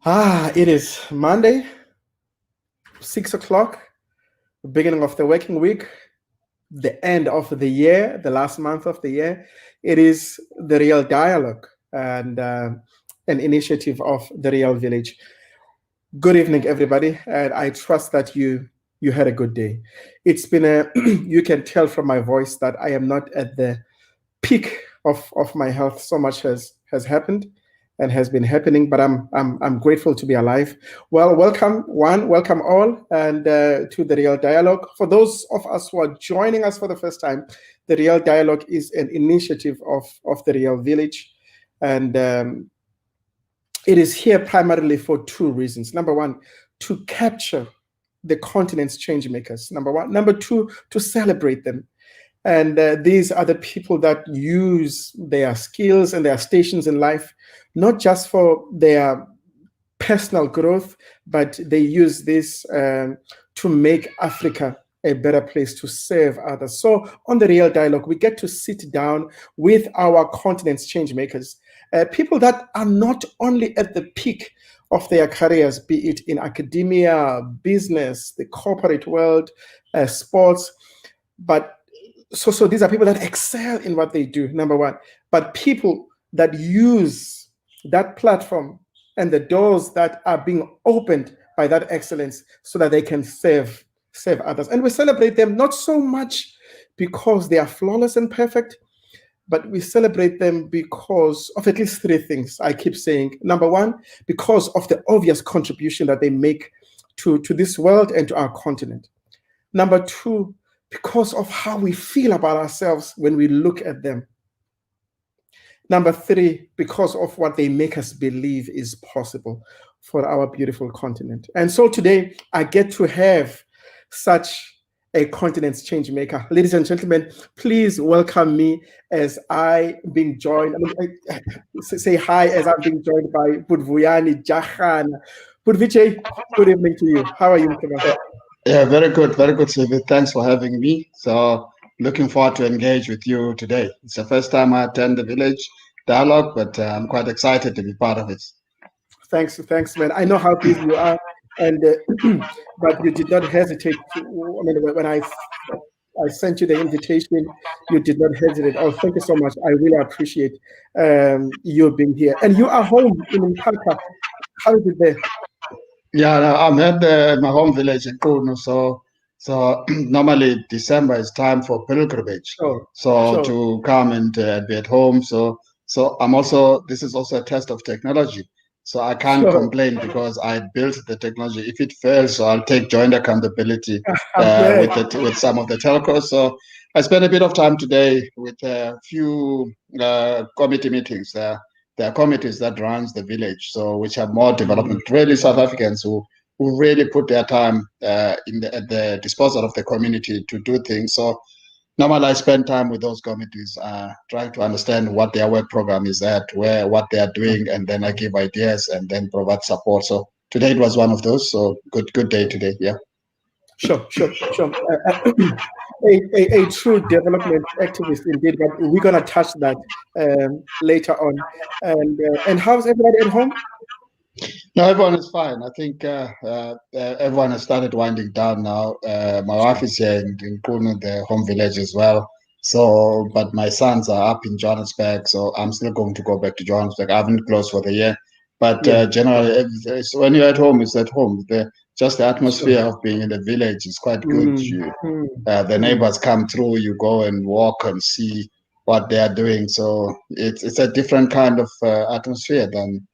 It is Monday, 6 o'clock, beginning of the working week, the end of the year, the last month of the year. It is the Real Dialogue and an initiative of the Real Village. Good evening, everybody, and I trust that you had a good day. It's been you can tell from my voice that I am not at the peak of my health. So much has happened and has been happening, but I'm grateful to be alive. Well, welcome welcome all, and to the Real Dialogue. For those of us who are joining us for the first time, the Real Dialogue is an initiative of the Real Village, and it is here primarily for two reasons. Number one, to capture the continent's change makers. Number one. Number two, to celebrate them. And these are the people that use their skills and their stations in life, not just for their personal growth, but they use this to make Africa a better place to serve others. So on the Real Dialogue, we get to sit down with our continent's change makers, people that are not only at the peak of their careers, be it in academia, business, the corporate world, sports, but so these are people that excel in what they do, number one, but people that use that platform and the doors that are being opened by that excellence so that they can serve others. And we celebrate them not so much because they are flawless and perfect, but we celebrate them because of at least three things I keep saying. Number one, because of the obvious contribution that they make to this world and to our continent. Number two, because of how we feel about ourselves when we look at them. Number three, because of what they make us believe is possible for our beautiful continent. And so today, I get to have such a continent's change maker. Ladies and gentlemen, please welcome me as I being joined, say hi as I'm being joined by Vuyani, Jarana. Vijay, good evening to you. How are you, Mr. Yeah, very good, Sylvie. Thanks for having me. So looking forward to engage with you today. It's the first time I attend the Village Dialogue, but I'm quite excited to be part of it. Thanks, man. I know how busy you are, and but you did not hesitate to. I mean, when I sent you the invitation, you did not hesitate. Oh, thank you so much. I really appreciate you being here. And you are home in Mpaka. How is it there? Yeah, no, I'm at my home village in Kuno, so normally December is time for pilgrimage. Sure. To come and be at home. So I'm also, this is also a test of technology. So I can't complain because I built the technology. If it fails, so I'll take joint accountability with some of the telcos. So I spent a bit of time today with a few committee meetings. There are committees that runs the village, so which have more development. Really, South Africans who really put their time at the disposal of the community to do things. So normally I spend time with those committees, trying to understand what their work program is what they are doing, and then I give ideas and then provide support. So today it was one of those. So good day today. Yeah. Sure. A true development activist indeed, but we're gonna touch that later on. And how's everybody at home? No, everyone is fine. I think everyone has started winding down now. My wife is here in Kuno, the home village as well. So, but my sons are up in Johannesburg, so I'm still going to go back to Johannesburg. I haven't closed for the year, but generally, when you're at home, it's at home. Just the atmosphere of being in the village is quite good. The neighbors come through, you go and walk and see what they are doing. So it's a different kind of atmosphere than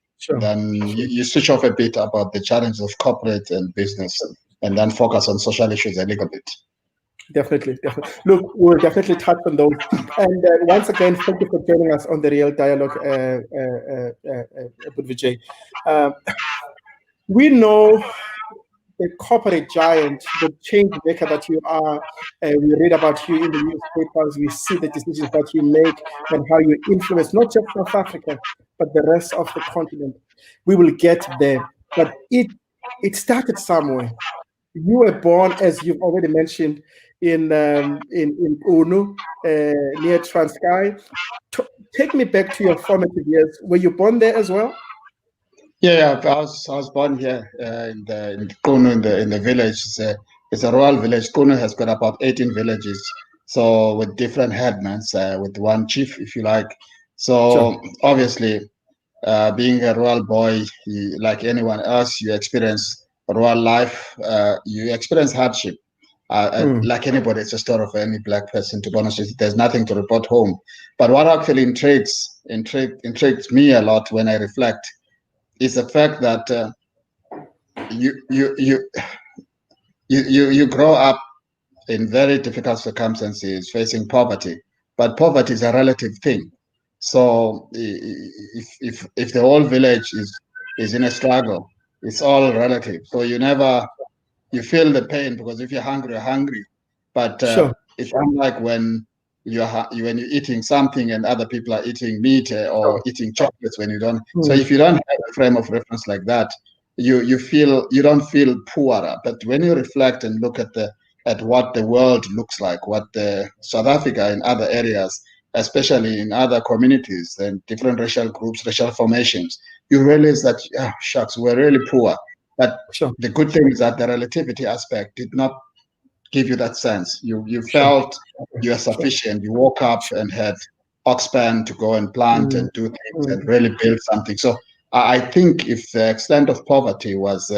you switch off a bit about the challenges of corporate and business, and then focus on social issues a little bit. Definitely. Look, we'll definitely touch on those. And once again, thank you for joining us on the Real Dialogue, Vijay. We know the corporate giant, the change maker that you are. We read about you in the newspapers. We see the decisions that you make and how you influence not just South Africa, but the rest of the continent. We will get there, but it started somewhere. You were born, as you've already mentioned, in Unu, near Transkei. Take me back to your formative years. Were you born there as well? Yeah, I was born here in Kunu in the village. It's a rural village. Kunu has got about 18 villages, so with different headmen, with one chief, if you like. Sure. So obviously, being a rural boy, like anyone else, you experience rural life. You experience hardship. Like anybody, it's a story of any black person. To be honest with you, there's nothing to report home. But what actually intrigues me a lot when I reflect is the fact that you, you you you grow up in very difficult circumstances, facing poverty. But poverty is a relative thing. So if the whole village is in a struggle, it's all relative. So you feel the pain, because if you're hungry. But Sure. it's unlike when when you're eating something and other people are eating meat or Sure. eating chocolates when you don't. So if you don't have a frame of reference like that, you don't feel poorer. But when you reflect and look at what the world looks like, what the South Africa and other areas, especially in other communities and different racial groups, racial formations, you realize that, shucks, we're really poor. But Sure. the good thing is that the relativity aspect did not give you that sense. You Sure. felt you are Sure. sufficient. You woke up and had oxpan to go and plant and do things and really build something. So I think if the extent of poverty was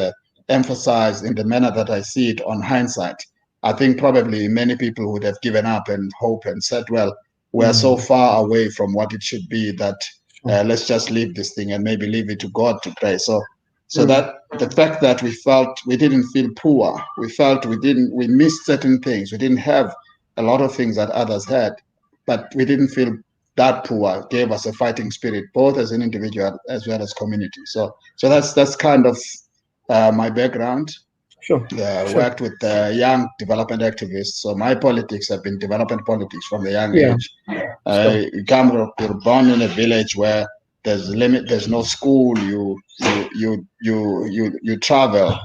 emphasized in the manner that I see it on hindsight, I think probably many people would have given up and hope and said, well, we're so far away from what it should be that let's just leave this thing and maybe leave it to God to pray. So that the fact that we didn't feel poor, we missed certain things. We didn't have a lot of things that others had, but we didn't feel that poor gave us a fighting spirit, both as an individual as well as community. So that's kind of my background. Sure. Sure. Worked with young development activists. So my politics have been development politics from the young Yeah. age. Sure. You're born in a village where there's no school. You travel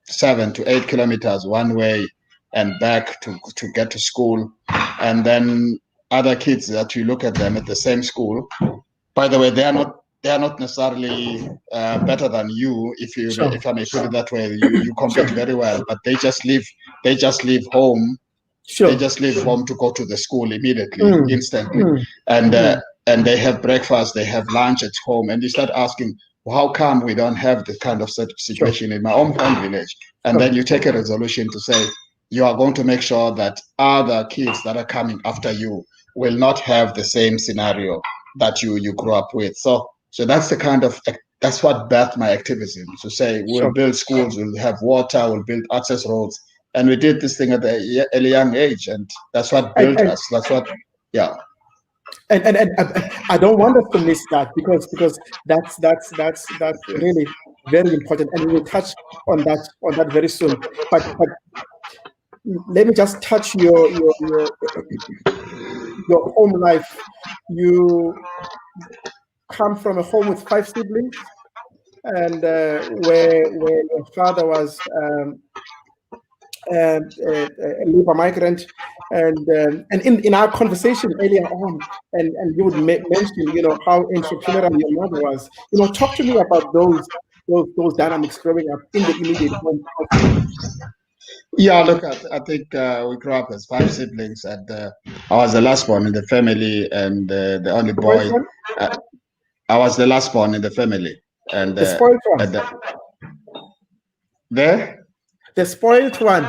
7 to 8 kilometers one way and back to get to school, and then other kids that you look at them at the same school. By the way, they are not necessarily better than you, Sure. if I may put it that way. You compete Sure. very well, but they just leave home. They Sure. just leave home to go to the school immediately, Mm, instantly, mm, and uh, mm. and they have breakfast, they have lunch at home, and you start asking, well, how come we don't have this kind of Sure. situation in my own home village? And Sure. then you take a resolution to say you are going to make sure that other kids that are coming after you will not have the same scenario that you grew up with. So that's what birthed my activism. To say we'll Sure. build schools, we'll have water, we'll build access roads, and we did this thing at a early young age, and that's what And built and us. That's what, yeah. and I don't want us to miss that because that's really very important, and we will touch on that very soon. But let me just touch your home life. You come from a home with 5 siblings, and where your father was a labor migrant, and in our conversation earlier on, and you would mention, how entrepreneurial your mother was. Talk to me about those dynamics growing up in the immediate home household. Yeah, look, I think we grew up as 5 siblings, and I was the last born in the family, and the only The spoiled boy. one, Uh, I was the last born in the family, and the spoiled one, and there. the spoiled one.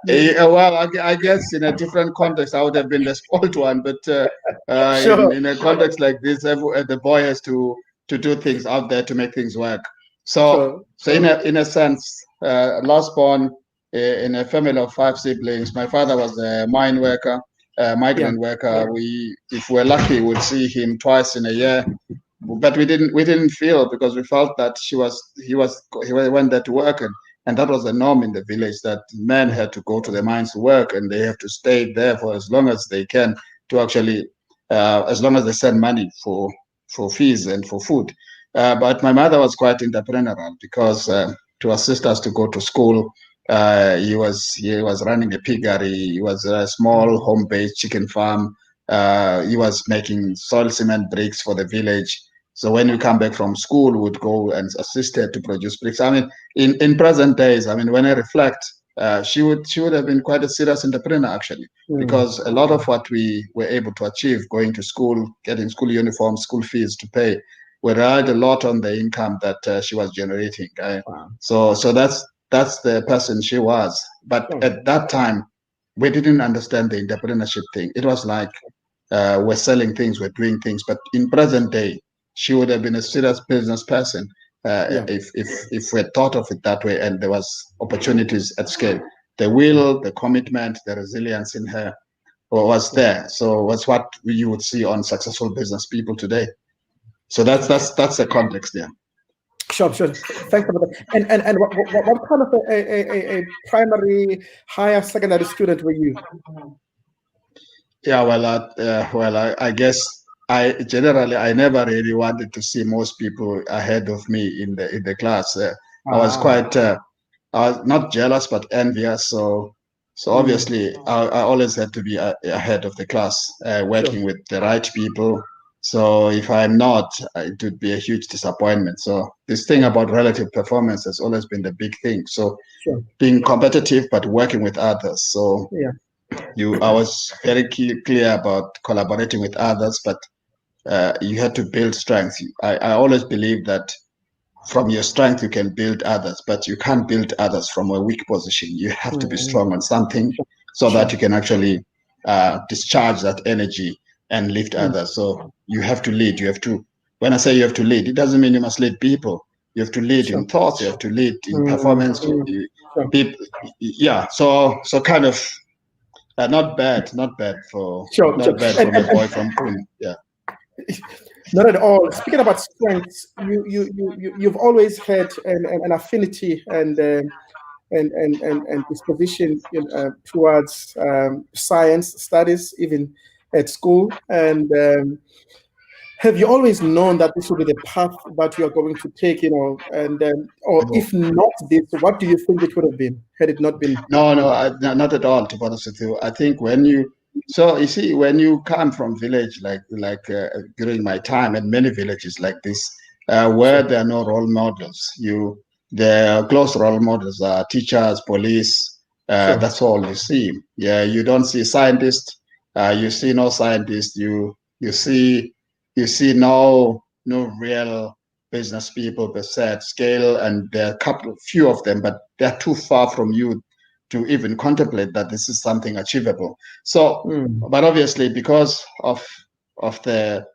Well, I guess in a different context, I would have been the spoiled one, but Sure, in a context like this, the boy has to do things out there to make things work. So sure, so in a sense, last born in a family of 5 siblings. My father was a mine worker, yeah, migrant worker. If we're lucky, we'd see him twice in a year, but we didn't feel, because we felt that he went there to work, and that was the norm in the village, that men had to go to the mines to work, and they have to stay there for as long as they can, to actually as long as they send money for fees and for food. But my mother was quite entrepreneurial, because to assist us to go to school, he was running a piggery. He was a small home-based chicken farm. He was making soil cement bricks for the village. So when we come back from school, we'd go and assist her to produce bricks. I mean, in present days, I mean, when I reflect, she would have been quite a serious entrepreneur actually, because a lot of what we were able to achieve, going to school, getting school uniforms, school fees to pay, we relied a lot on the income that she was generating. So that's the person she was. But at that time, we didn't understand the entrepreneurship thing. It was like we're selling things, we're doing things. But in present day, she would have been a serious business person if we had thought of it that way, and there was opportunities at scale. The will, the commitment, the resilience in her was there. So that's what you would see on successful business people today. So that's the context there. Sure. Thanks for that. And what kind of a primary, higher secondary student were you? Yeah, well, I guess I never really wanted to see most people ahead of me in the class. I was quite, I was not jealous but envious. So obviously, I always had to be ahead of the class, working with the right people. So if I'm not, it would be a huge disappointment. So this thing about relative performance has always been the big thing. So being competitive but working with others. So I was very clear about collaborating with others, but you had to build strength. I always believe that from your strength you can build others, but you can't build others from a weak position. You have to be strong on something so that you can actually discharge that energy and lift others. So you have to lead. You have to. When I say you have to lead, it doesn't mean you must lead people. You have to lead in thoughts. You have to lead in performance. People, yeah. So kind of. Not bad from a boy from Pune. Yeah. Not at all. Speaking about strengths, you've always had an affinity and disposition towards science studies, even at school. And have you always known that this will be the path that you are going to take? And or if not this, what do you think it would have been had it not been? No, not at all. To be honest with you, I think when you see, when you come from village like during my time, and many villages like this, where there are no role models, the close role models are teachers, police. That's all you see. Yeah, you don't see scientists. You see no scientists. You see no real business people per se at scale, and there are few of them, but they're too far from you to even contemplate that this is something achievable. So, but obviously because of the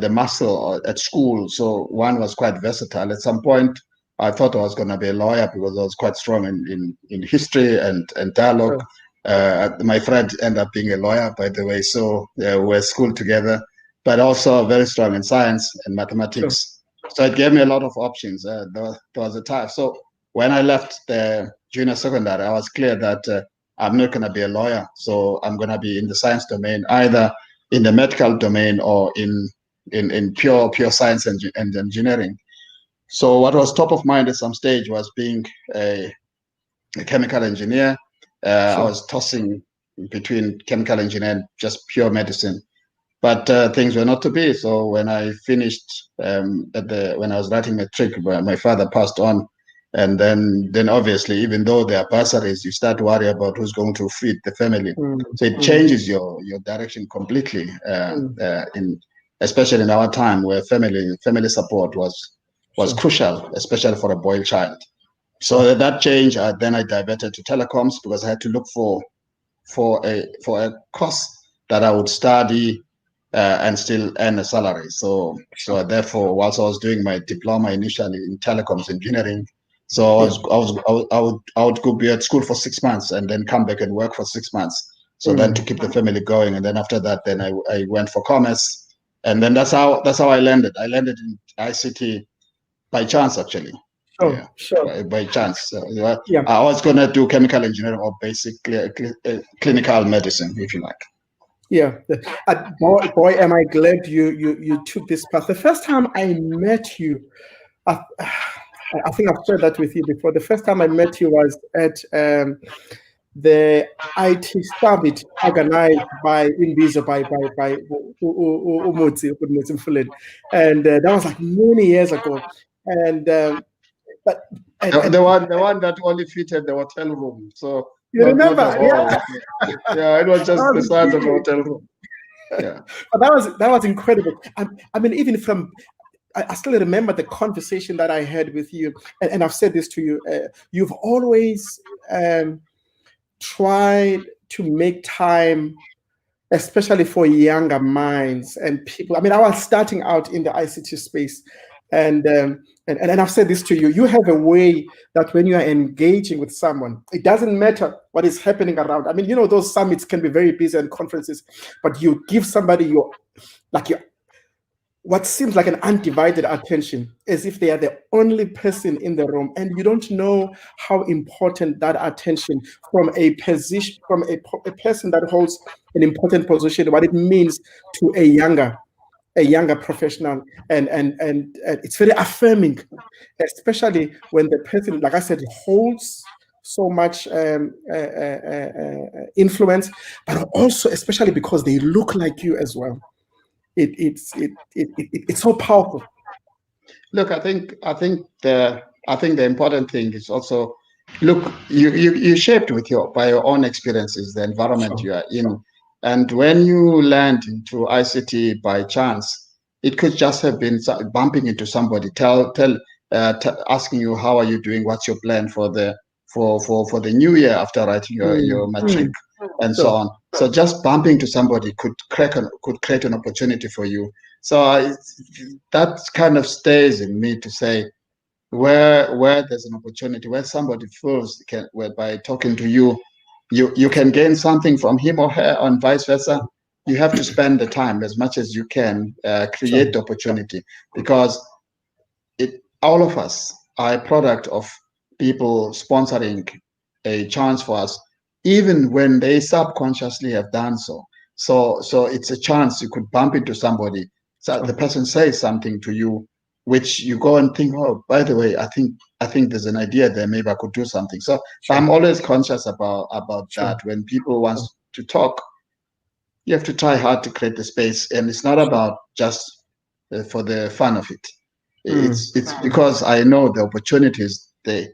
muscle at school, so one was quite versatile. At some point, I thought I was going to be a lawyer because I was quite strong in history and dialogue. My friend ended up being a lawyer, by the way, so we're schooled together, but also very strong in science and mathematics. So it gave me a lot of options. There was a time. So when I left the junior secondary, I was clear that I'm not going to be a lawyer. So I'm going to be in the science domain, either in the medical domain or in pure science and engineering. So what was top of mind at some stage was being a chemical engineer. I was tossing between chemical engineering and just pure medicine. But things were not to be. So when I finished, when I was writing matric, my father passed on. And then obviously, even though there are bursaries, you start to worry about who's going to feed the family. So it changes your direction completely, especially in our time where family support was crucial, especially for a boy child. So that change, then I diverted to telecoms because I had to look for a course that I would study and still earn a salary. So therefore, whilst I was doing my diploma initially in telecoms engineering, so I would go be at school for 6 months and then come back and work for 6 months. So then to keep the family going, and then after that, then I went for commerce, and then that's how I landed. I landed in ICT by chance, actually. By chance. So, I was gonna do chemical engineering or basically clinical medicine, if you like. Yeah, boy, am I glad you took this path. The first time I met you, I think I've shared that with you before. The first time I met you was at the IT summit organized by Inbizo by Umutsi Mfuleni, and that was like many years ago. And but and the one that only fitted the hotel room, so you not the remember, hall. yeah, Yeah, it was that just the was size of the huge. hotel room. Yeah. But that was incredible. I mean, even from I still remember the conversation that I had with you, and I've said this to you. You've always tried to make time, especially for younger minds and people. I mean, I was starting out in the ICT space, and and I've said this to you. You have a way that when you are engaging with someone, it doesn't matter what is happening around. I mean, you know, those summits can be very busy and conferences, but you give somebody your what seems like an undivided attention, as if they are the only person in the room, and you don't know how important that attention from a position, from a person that holds an important position, what it means to a younger professional, and it's very affirming, especially when the person, like I said, holds so much influence, but also especially because they look like you as well. It's so powerful. Look, I think the important thing is also, look, you shaped with your by your own experiences the environment Sure. you are in, and when you land into ICT by chance, it could just have been bumping into somebody, asking you how are you doing, what's your plan for the for the new year after writing your matric and so Sure. on. So just bumping to somebody could create an opportunity for you. So that kind of stays in me to say where there's an opportunity, where somebody feels where by talking to you, you can gain something from him or her, and vice versa. You have to spend the time as much as you can, Sure. create the opportunity, because all of us are a product of people sponsoring a chance for us, even when they subconsciously have done so. So it's a chance you could bump into somebody. So the Sure. person says something to you, which you go and think, oh, by the way, I think there's an idea there. Maybe I could do something. So Sure. I'm always conscious about Sure. that. When people want Sure. to talk, you have to try hard to create the space, and it's not Sure. about just for the fun of it. Mm. It's because I know the opportunities they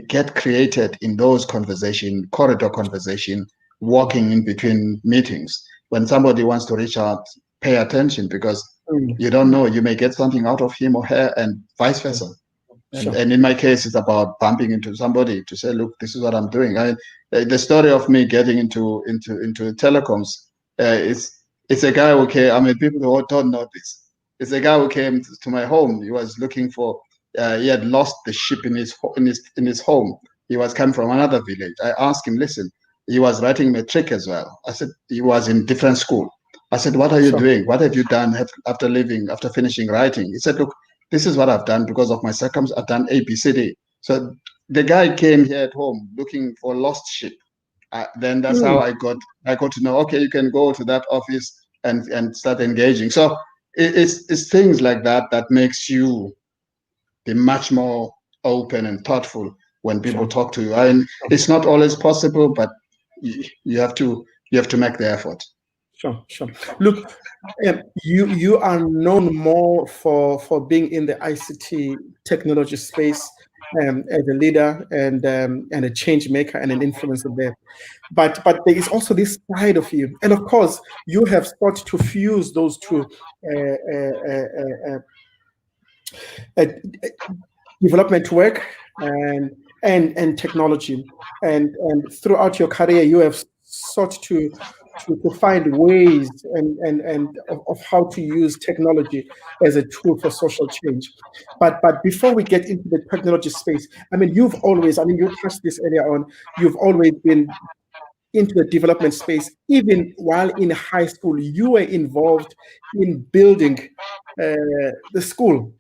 get created in those conversation, corridor conversation, walking in between meetings. When somebody wants to reach out, pay attention, because Mm. you don't know, you may get something out of him or her, and vice versa. Sure. And in my case, it's about bumping into somebody to say, look, this is what I'm doing. The story of me getting into telecoms, is it's a guy who came. I mean, people who don't know this. It's a guy who came to my home. He was looking for. He had lost the ship in his home. He was coming from another village. I asked him, listen. He was writing matric as well. I said he was in different school. I said, what are you Sure. doing? What have you done after finishing writing? He said, look, this is what I've done because of my circumstances. I've done A, B, C, D. So the guy came here at home looking for lost sheep. Then that's how Mm. I got to know. Okay, you can go to that office and start engaging. So it's things like that that makes you be much more open and thoughtful when people Sure. talk to you. And it's not always possible, but you have to make the effort. Sure. Sure. Look, you are known more for being in the ICT technology space, as a leader and a change maker and an influencer there. But there is also this side of you, and of course, you have sought to fuse those two. Uh, uh, uh, uh, uh, Development work and technology, and throughout your career you have sought to find ways and of how to use technology as a tool for social change. But before we get into the technology space, I mean, you've always, I mean, you touched this earlier on, you've always been into the development space. Even while in high school you were involved in building the school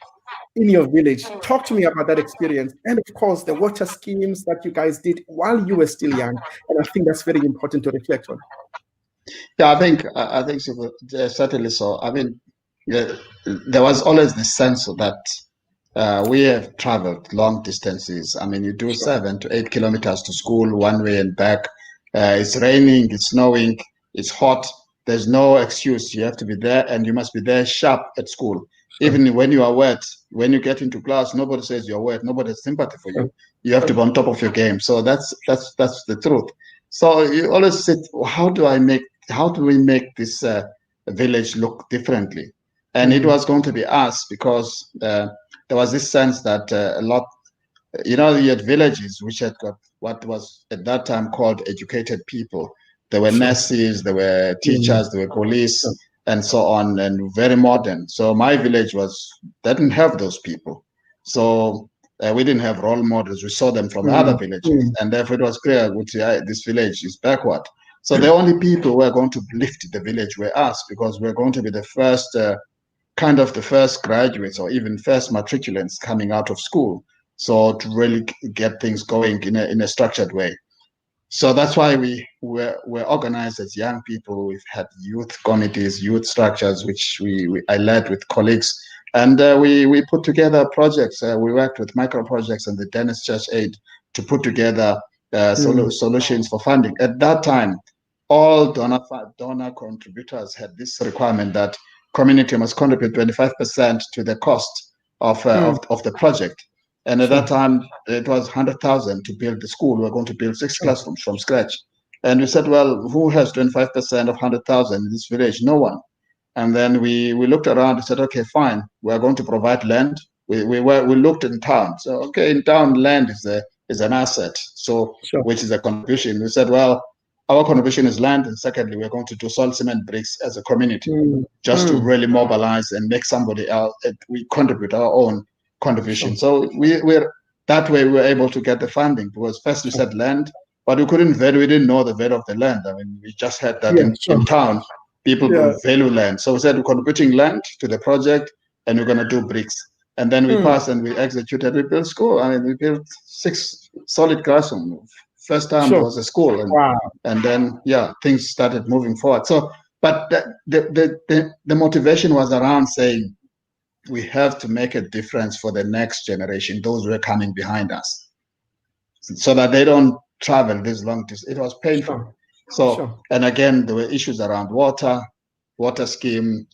in your village. Talk to me about that experience. And of course, the water schemes that you guys did while you were still young. And I think that's very important to reflect on. Yeah, I think so, certainly so. I mean, there was always the sense of that. we have traveled long distances. I mean, you do 7 to 8 kilometers to school one way and back. It's raining, it's snowing, it's hot. There's no excuse. You have to be there, and you must be there sharp at school. Even when you are wet, when you get into class, nobody says you're wet. Nobody has sympathy for you. You have to be on top of your game. So that's the truth. So you always said, how do we make this village look differently? And it was going to be us, because there was this sense that you had villages which had got what was at that time called educated people. There were nurses, there were teachers, there were police, and so on, and very modern. So my village didn't have those people. So we didn't have role models. We saw them from other villages, and therefore it was clear which this village is backward. So the only people who were going to lift the village were us, because we're going to be the first kind of the first graduates or even first matriculants coming out of school. So to really get things going in a structured way. So that's why we're organized as young people. We've had youth committees, youth structures, which I led with colleagues. And we put together projects. We worked with micro projects and the Dennis Church Aid to put together solutions for funding. At that time, all donor contributors had this requirement that community must contribute 25% to the cost of the project. And at that time, it was 100,000 to build the school. We're going to build 6 classrooms from scratch. And we said, well, who has 25% of 100,000 in this village? No one. And then we looked around and said, okay, fine, we're going to provide land. We looked in town. So, okay, in town, land is an asset, so which is a contribution. We said, well, our contribution is land, and secondly, we're going to do salt cement bricks as a community, just to really mobilize and make somebody else. We contribute our own contribution. So we're that way we were able to get the funding, because first we said land, but we didn't know the value of the land. I mean, we just had that in town. People value land. So we said we're contributing land to the project, and we're going to do bricks. And then we passed and we executed. We built school. I mean, we built 6 solid classrooms. First time there was a school, and then things started moving forward. So, but the motivation was around saying we have to make a difference for the next generation, those who are coming behind us, so that they don't travel this long distance. It was painful. And again, there were issues around water scheme.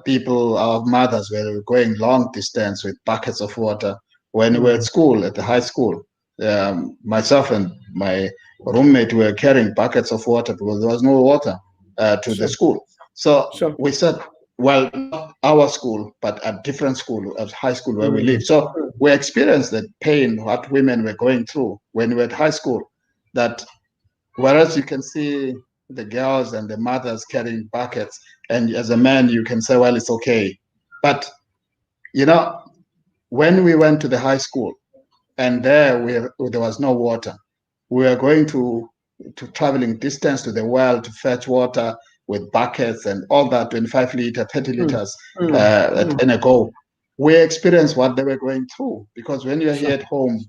People, our mothers were going long distance with buckets of water. When we were at school, at the high school, myself and my roommate were carrying buckets of water because there was no water to the school. So we said, well, not our school, but a different school, a high school where we live. So we experienced the pain, what women were going through when we were at high school, that whereas you can see the girls and the mothers carrying buckets, and as a man, you can say, well, it's okay. But, when we went to the high school, and there was no water, we were going to traveling distance to the well to fetch water with buckets and all that, 25 liters, 30 liters in a go. We experienced what they were going through, because when you're here at home,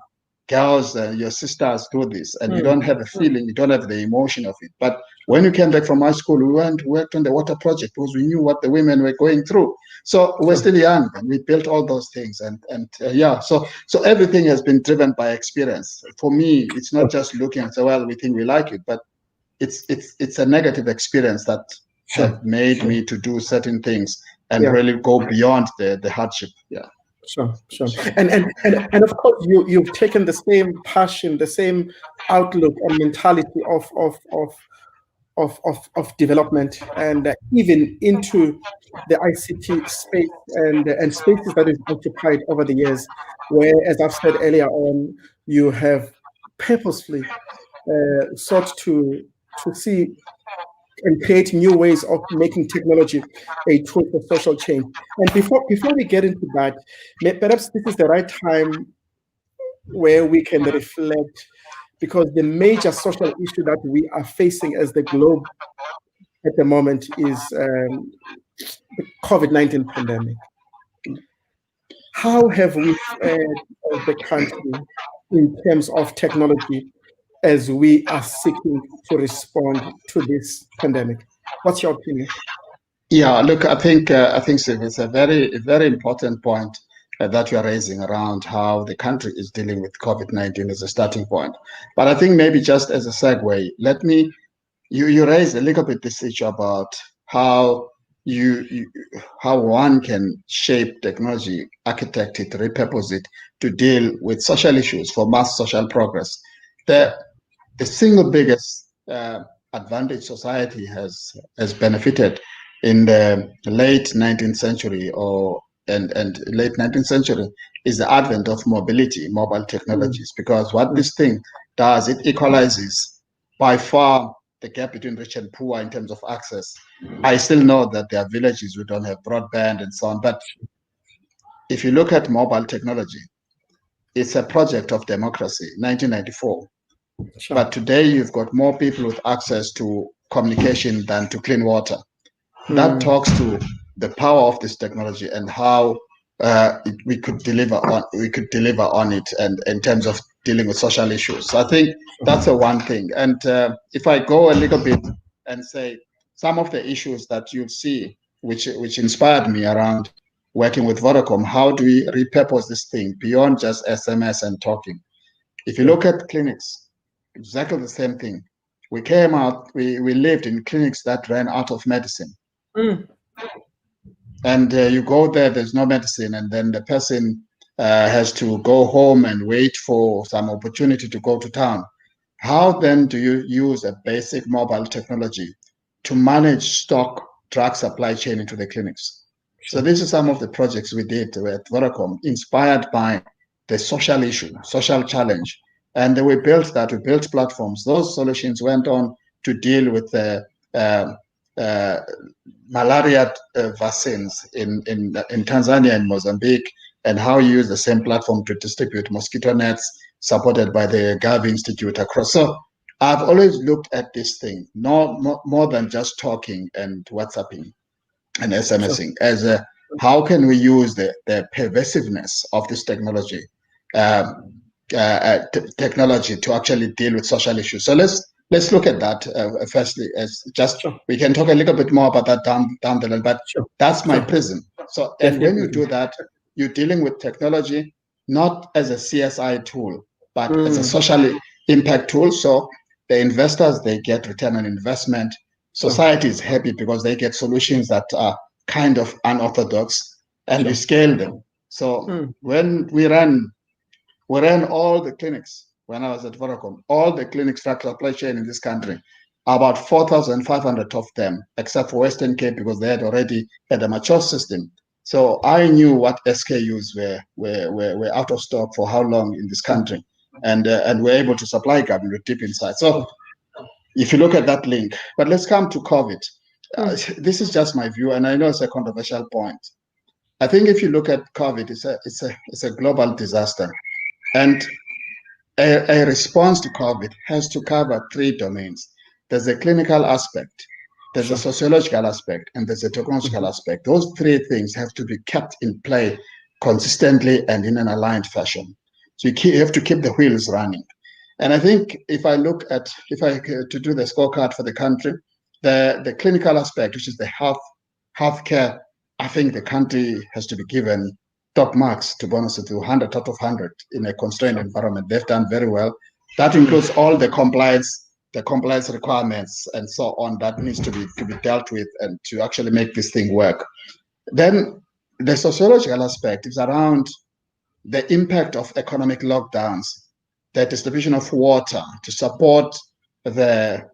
girls and your sisters do this, and you don't have a feeling, you don't have the emotion of it. But when you came back from high school, we worked on the water project because we knew what the women were going through. So we're still young, and we built all those things, so everything has been driven by experience. For me, it's not just looking and say, well, we think we like it, but it's a negative experience that have made me to do certain things and really go beyond the hardship. Sure. And of course, you've taken the same passion, the same outlook and mentality of development, and even into the ICT space and spaces that is occupied over the years, where, as I've said earlier on, you have purposefully sought to see and create new ways of making technology a tool for social change. And before we get into that, perhaps this is the right time where we can reflect, because the major social issue that we are facing as the globe at the moment is the COVID-19 pandemic. How have we fared as the country in terms of technology as we are seeking to respond to this pandemic? What's your opinion? Yeah, look, I think Steve, it's a very, very important point. that you are raising around how the country is dealing with COVID-19 as a starting point. But I think maybe just as a segue, you raised a little bit this issue about how how one can shape technology, architect it, repurpose it to deal with social issues for mass social progress. The single biggest advantage society has benefited in the late 19th century and late 19th century is the advent of mobility, mobile technologies, because what this thing does, it equalizes by far the gap between rich and poor in terms of access. I still know that there are villages who don't have broadband and so on, but if you look at mobile technology, it's a project of democracy, 1994. Sure. But today you've got more people with access to communication than to clean water. That talks to the power of this technology and how we could deliver on it, and in terms of dealing with social issues. So I think that's a one thing. And if I go a little bit and say some of the issues that you see, which inspired me around working with Vodacom, how do we repurpose this thing beyond just SMS and talking? If you look at clinics, exactly the same thing. We came out, we lived in clinics that ran out of medicine. And you go there, there's no medicine, and then the person has to go home and wait for some opportunity to go to town. How then do you use a basic mobile technology to manage stock drug supply chain into the clinics? So these are some of the projects we did at Vodacom, inspired by the social issue, social challenge. And we built platforms. Those solutions went on to deal with the malaria vaccines in Tanzania and Mozambique, and how you use the same platform to distribute mosquito nets supported by the Gavi Institute across. So I've always looked at this thing, more than just talking and WhatsApping and SMSing, as how can we use the pervasiveness of this technology technology to actually deal with social issues. So let's look at that firstly, as just we can talk a little bit more about that down the line, but that's my prism. So and when you do that, you're dealing with technology not as a CSI tool, but as a social impact tool. So the investors, they get return on investment. Society is happy because they get solutions that are kind of unorthodox, and we scale them. So when we ran all the clinics, when I was at Vodacom, all the clinics for supply chain in this country, about 4,500 of them, except for Western Cape, because they had already had a mature system. So I knew what SKUs were out of stock for how long in this country, and we're able to supply government with deep insight. So if you look at that link, but let's come to COVID. This is just my view, and I know it's a controversial point. I think if you look at COVID, it's a global disaster. And a response to COVID has to cover three domains. There's a clinical aspect, there's a sociological aspect, and there's a technological aspect. Those three things have to be kept in play consistently and in an aligned fashion. So you have to keep the wheels running. And I think if I do the scorecard for the country, the clinical aspect, which is the healthcare, I think the country has to be given top marks, to be honest with you, 100 out of 100 in a constrained environment. They've done very well. That includes all the compliance requirements and so on that needs to be dealt with and to actually make this thing work. Then the sociological aspect is around the impact of economic lockdowns, the distribution of water to support the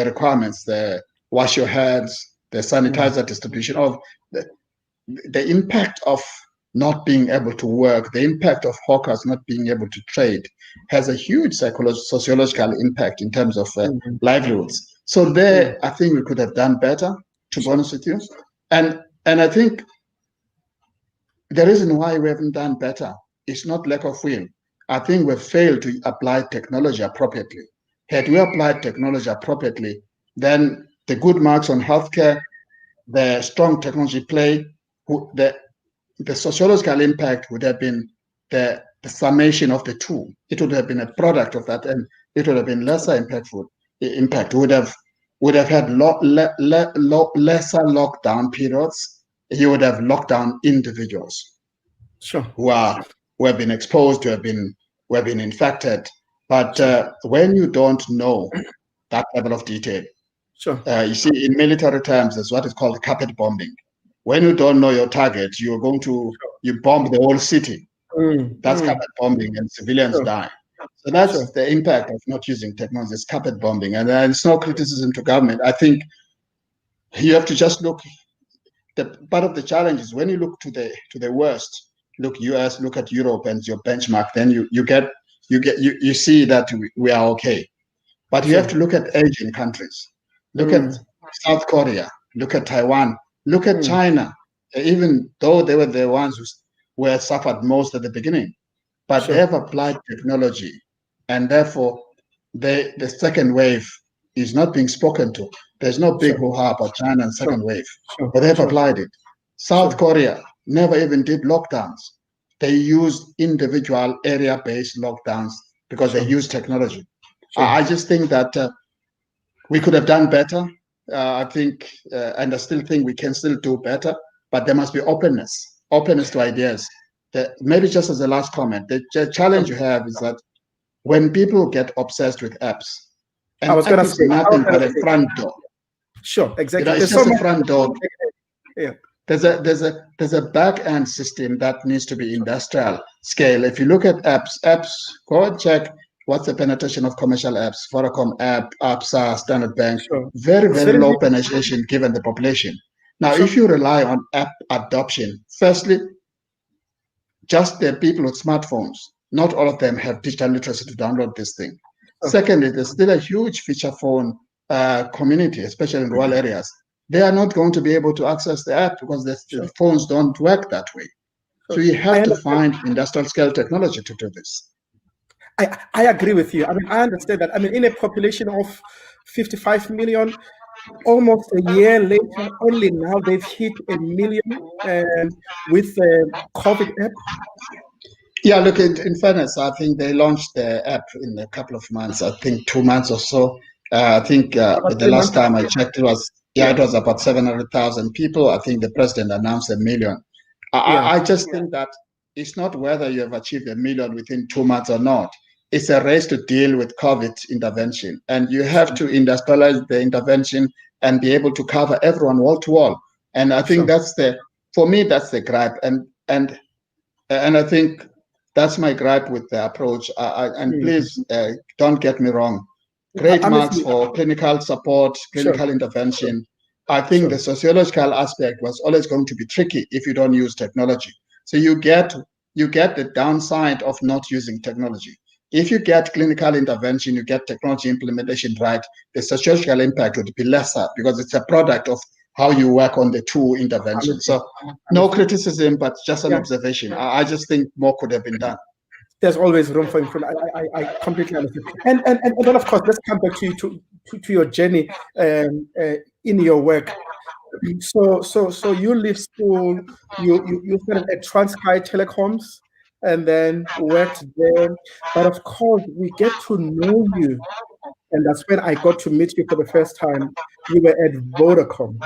requirements, the wash your hands, the sanitizer distribution, of the impact of not being able to work, the impact of hawkers not being able to trade has a huge sociological impact in terms of livelihoods. So there, I think we could have done better, to be honest with you. And I think the reason why we haven't done better is not lack of will. I think we've failed to apply technology appropriately. Had we applied technology appropriately, then the good marks on healthcare, the strong technology play, the sociological impact would have been the summation of the two. It would have been a product of that, and it would have been lesser impactful. Impact would have had lesser lockdown periods. You would have locked down individuals. Sure. who have been exposed, who have been infected. But when you don't know that level of detail, sure. you see, in military terms, there's what is called carpet bombing. When you don't know your target, you bomb the whole city. That's carpet bombing, and civilians die. So that's the impact of not using technology. It's carpet bombing, and it's no criticism to government. I think you have to just look. Part of the challenge is when you look to the worst. Look US, look at Europe, and your benchmark. Then you see that we are okay. But you have to look at Asian countries. Look at South Korea. Look at Taiwan. Look at China. Even though they were the ones who suffered most at the beginning, but they have applied technology, and therefore the second wave is not being spoken to. There's no big hoo-ha about China and second wave, but they have applied it. South Korea never even did lockdowns. They used individual area-based lockdowns because they use technology. I just think that we could have done better. I think, and I still think we can still do better, but there must be openness to ideas. Maybe just as a last comment, the challenge you have is that when people get obsessed with apps, and app is nothing but a front door. Sure, exactly. It's just a front door. Yeah. There's a back end system that needs to be industrial scale. If you look at apps, go and check what's the penetration of commercial apps. Vodacom app, ABSA, Standard Bank, very, very low penetration given the population. Now, if you rely on app adoption, firstly, just the people with smartphones, not all of them have digital literacy to download this thing. Secondly, there's still a huge feature phone community, especially in rural areas. They are not going to be able to access the app because the phones don't work that way. So you have to find industrial scale technology to do this. I agree with you. I mean, I understand that. I mean, in a population of 55 million, almost a year later, only now they've hit 1 million with the COVID app. Yeah, look, in fairness, I think they launched the app in a couple of months, I think 2 months or so. I think the last time I checked, it was about 700,000 people. I think the president announced 1 million. I just think that it's not whether you have achieved 1 million within 2 months or not. It's a race to deal with COVID intervention. And you have to industrialize the intervention and be able to cover everyone wall to wall. And I think for me, that's the gripe. And I think that's my gripe with the approach. And please don't get me wrong. Great marks for clinical support, clinical intervention. I think the sociological aspect was always going to be tricky if you don't use technology. So you get the downside of not using technology. If you get clinical intervention, you get technology implementation right, the sociological impact would be lesser because it's a product of how you work on the two interventions. So no criticism, but just an observation. I just think more could have been done. There's always room for improvement. I completely understand. And then, of course, let's come back to your journey in your work. So you leave school, you started at Transkai Telecoms and then worked there. But of course, we get to know you. And that's when I got to meet you for the first time. You were at Vodacom.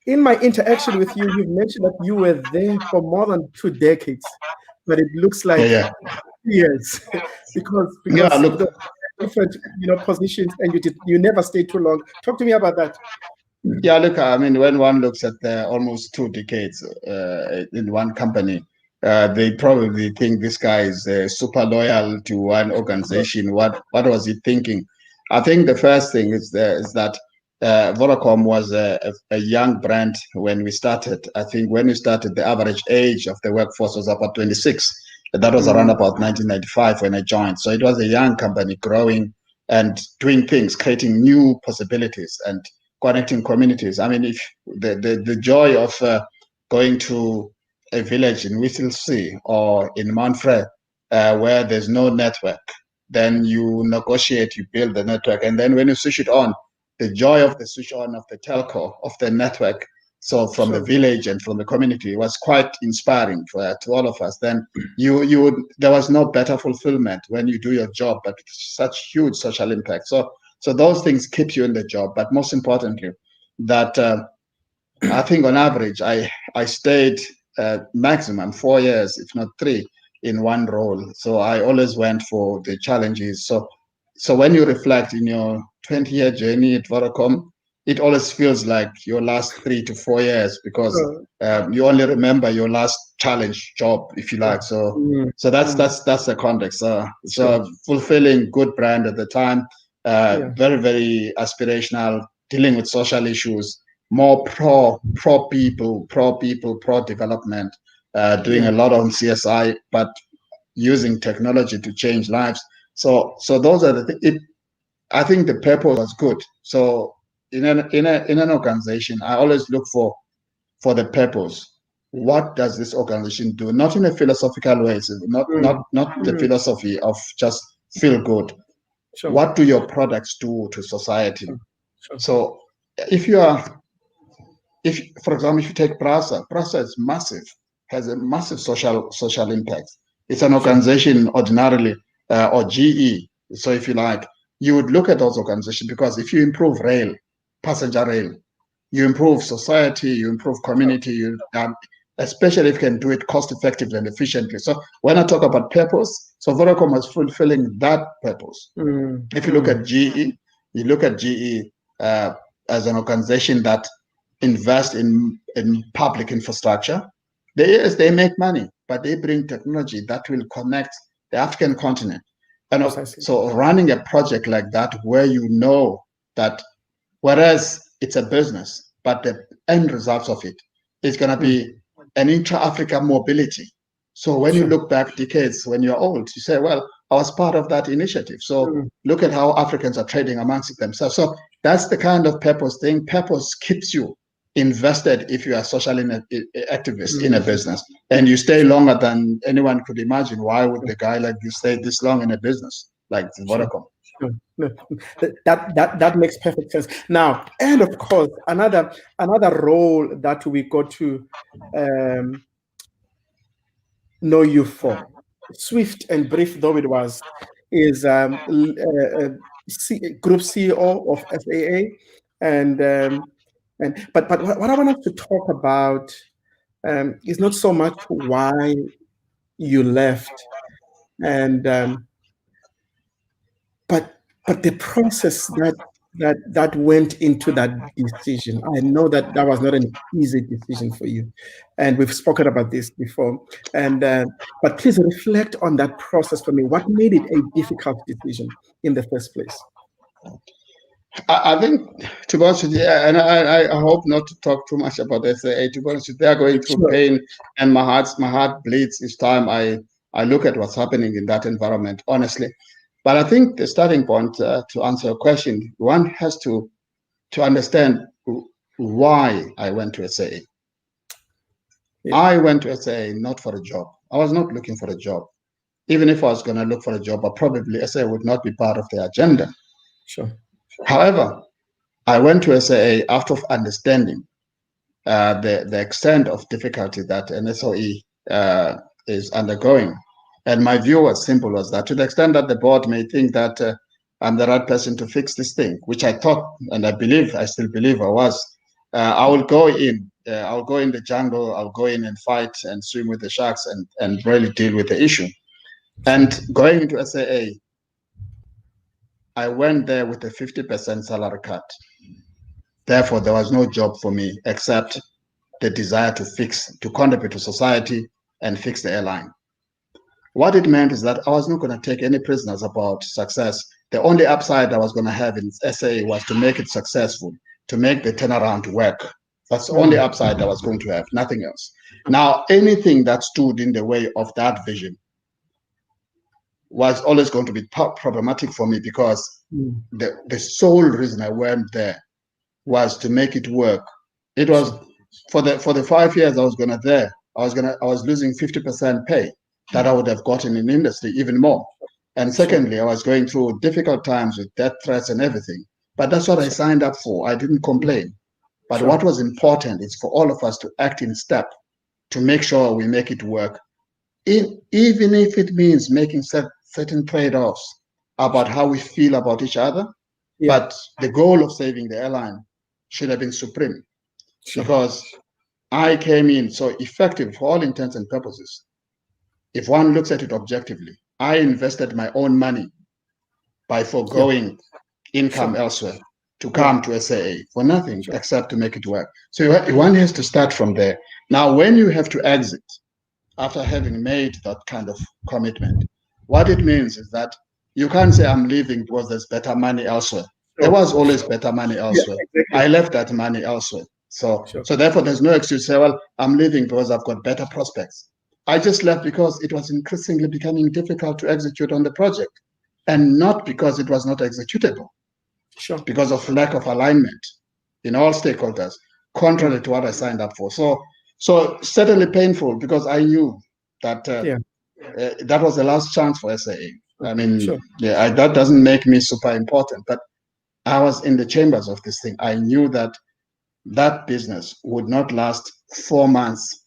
In my interaction with you, you've mentioned that you were there for more than 2 decades, but it looks like years because of the different positions, and you never stayed too long. Talk to me about that. Yeah, look, I mean, when one looks at the almost 2 decades in one company, they probably think this guy is super loyal to one organization. What was he thinking? I think the first thing is that Vodacom was a young brand when we started. I think when we started, the average age of the workforce was about 26. That was around about 1995 when I joined. So it was a young company growing and doing things, creating new possibilities and connecting communities. I mean, if the joy of going to a village in Whittlesea or in Mount Frere where there's no network, then you negotiate, you build the network, and then when you switch it on, the joy of the switch on of the telco, of the network, so from the village and from the community, was quite inspiring to all of us. Then there was no better fulfillment when you do your job, but such huge social impact. So those things keep you in the job. But most importantly, that I think on average, I stayed maximum 4 years, if not 3, in one role. So I always went for the challenges. So when you reflect in your 20-year journey at Vodacom, it always feels like your last 3 to 4 years, because you only remember your last challenge job, if you like. So that's the context. It's a fulfilling, good brand at the time. Very, very aspirational, dealing with social issues, more pro people, pro development, doing a lot on CSI, but using technology to change lives. So those are the things. I think the purpose was good. So in an organization, I always look for the purpose. What does this organization do? Not in a philosophical way, so not the philosophy of just feel good. What do your products do to society? So if for example, if you take Prasa is massive, has a massive social impact. It's an organization ordinarily, or GE. So if you like, you would look at those organizations, because if you improve rail, passenger rail, you improve society, you improve community, especially if you can do it cost effectively and efficiently. So when I talk about purpose, so Vodacom was fulfilling that purpose. If you look at GE, you look at GE as an organization that invest in public infrastructure. They make money, but they bring technology that will connect the African continent. And so running a project like that, where you know that, whereas it's a business, but the end results of it is going to be an intra-Africa mobility. So when you look back decades, when you're old, you say, well, I was part of that initiative. So look at how Africans are trading amongst themselves. So that's the kind of purpose thing. Purpose keeps you invested if you are social activist in a business, and you stay longer than anyone could imagine. Why would the guy like you stay this long in a business like Vodacom? That makes perfect sense. Now, and of course, another role that we got to know you for, swift and brief though it was, is Group CEO of SAA, and but what I want us to talk about is not so much why you left, and but the process that went into that decision. I know that was not an easy decision for you, and we've spoken about this before. And but please reflect on that process for me. What made it a difficult decision in the first place? I think, to be honest with you, and I hope not to talk too much about SAA. To be honest with you, they are going through pain, and my heart bleeds each time I look at what's happening in that environment, honestly. But I think the starting point, to answer your question, one has to understand why I went to SAA. I went to SAA not for a job. I was not looking for a job. Even if I was going to look for a job, probably SAA would not be part of the agenda. However, I went to SAA out of understanding the extent of difficulty that an SOE is undergoing. And my view was simple, was that to the extent that the board may think that I'm the right person to fix this thing, which I thought, and I still believe I was, I will go in. I'll go in the jungle. I'll go in and fight and swim with the sharks and really deal with the issue. And going into SAA, I went there with a 50% salary cut. Therefore, there was no job for me except the desire to contribute to society and fix the airline. What it meant is that I was not going to take any prisoners about success. The only upside I was going to have in SAA was to make it successful, to make the turnaround work. That's the only upside I was going to have, nothing else. Now, anything that stood in the way of that vision was always going to be problematic for me, because the sole reason I went there was to make it work. It was for the 5 years I was there. I was losing 50% pay that I would have gotten in the industry, even more. And secondly, I was going through difficult times with death threats and everything. But that's what I signed up for. I didn't complain. But what was important is for all of us to act in step to make sure we make it work, even if it means making certain trade-offs about how we feel about each other. But the goal of saving the airline should have been supreme, because I came in, so effective for all intents and purposes. If one looks at it objectively, I invested my own money by foregoing income elsewhere to come to SAA for nothing except to make it work. So one has to start from there. Now, when you have to exit after having made that kind of commitment, what it means is that you can't say I'm leaving because there's better money elsewhere. There was always better money elsewhere. I left that money elsewhere. So therefore, there's no excuse to say, well, I'm leaving because I've got better prospects. I just left because it was increasingly becoming difficult to execute on the project, and not because it was not executable, because of lack of alignment in all stakeholders, contrary to what I signed up for. So certainly painful, because I knew that that was the last chance for SAA. I mean, that doesn't make me super important, but I was in the chambers of this thing. I knew that that business would not last 4 months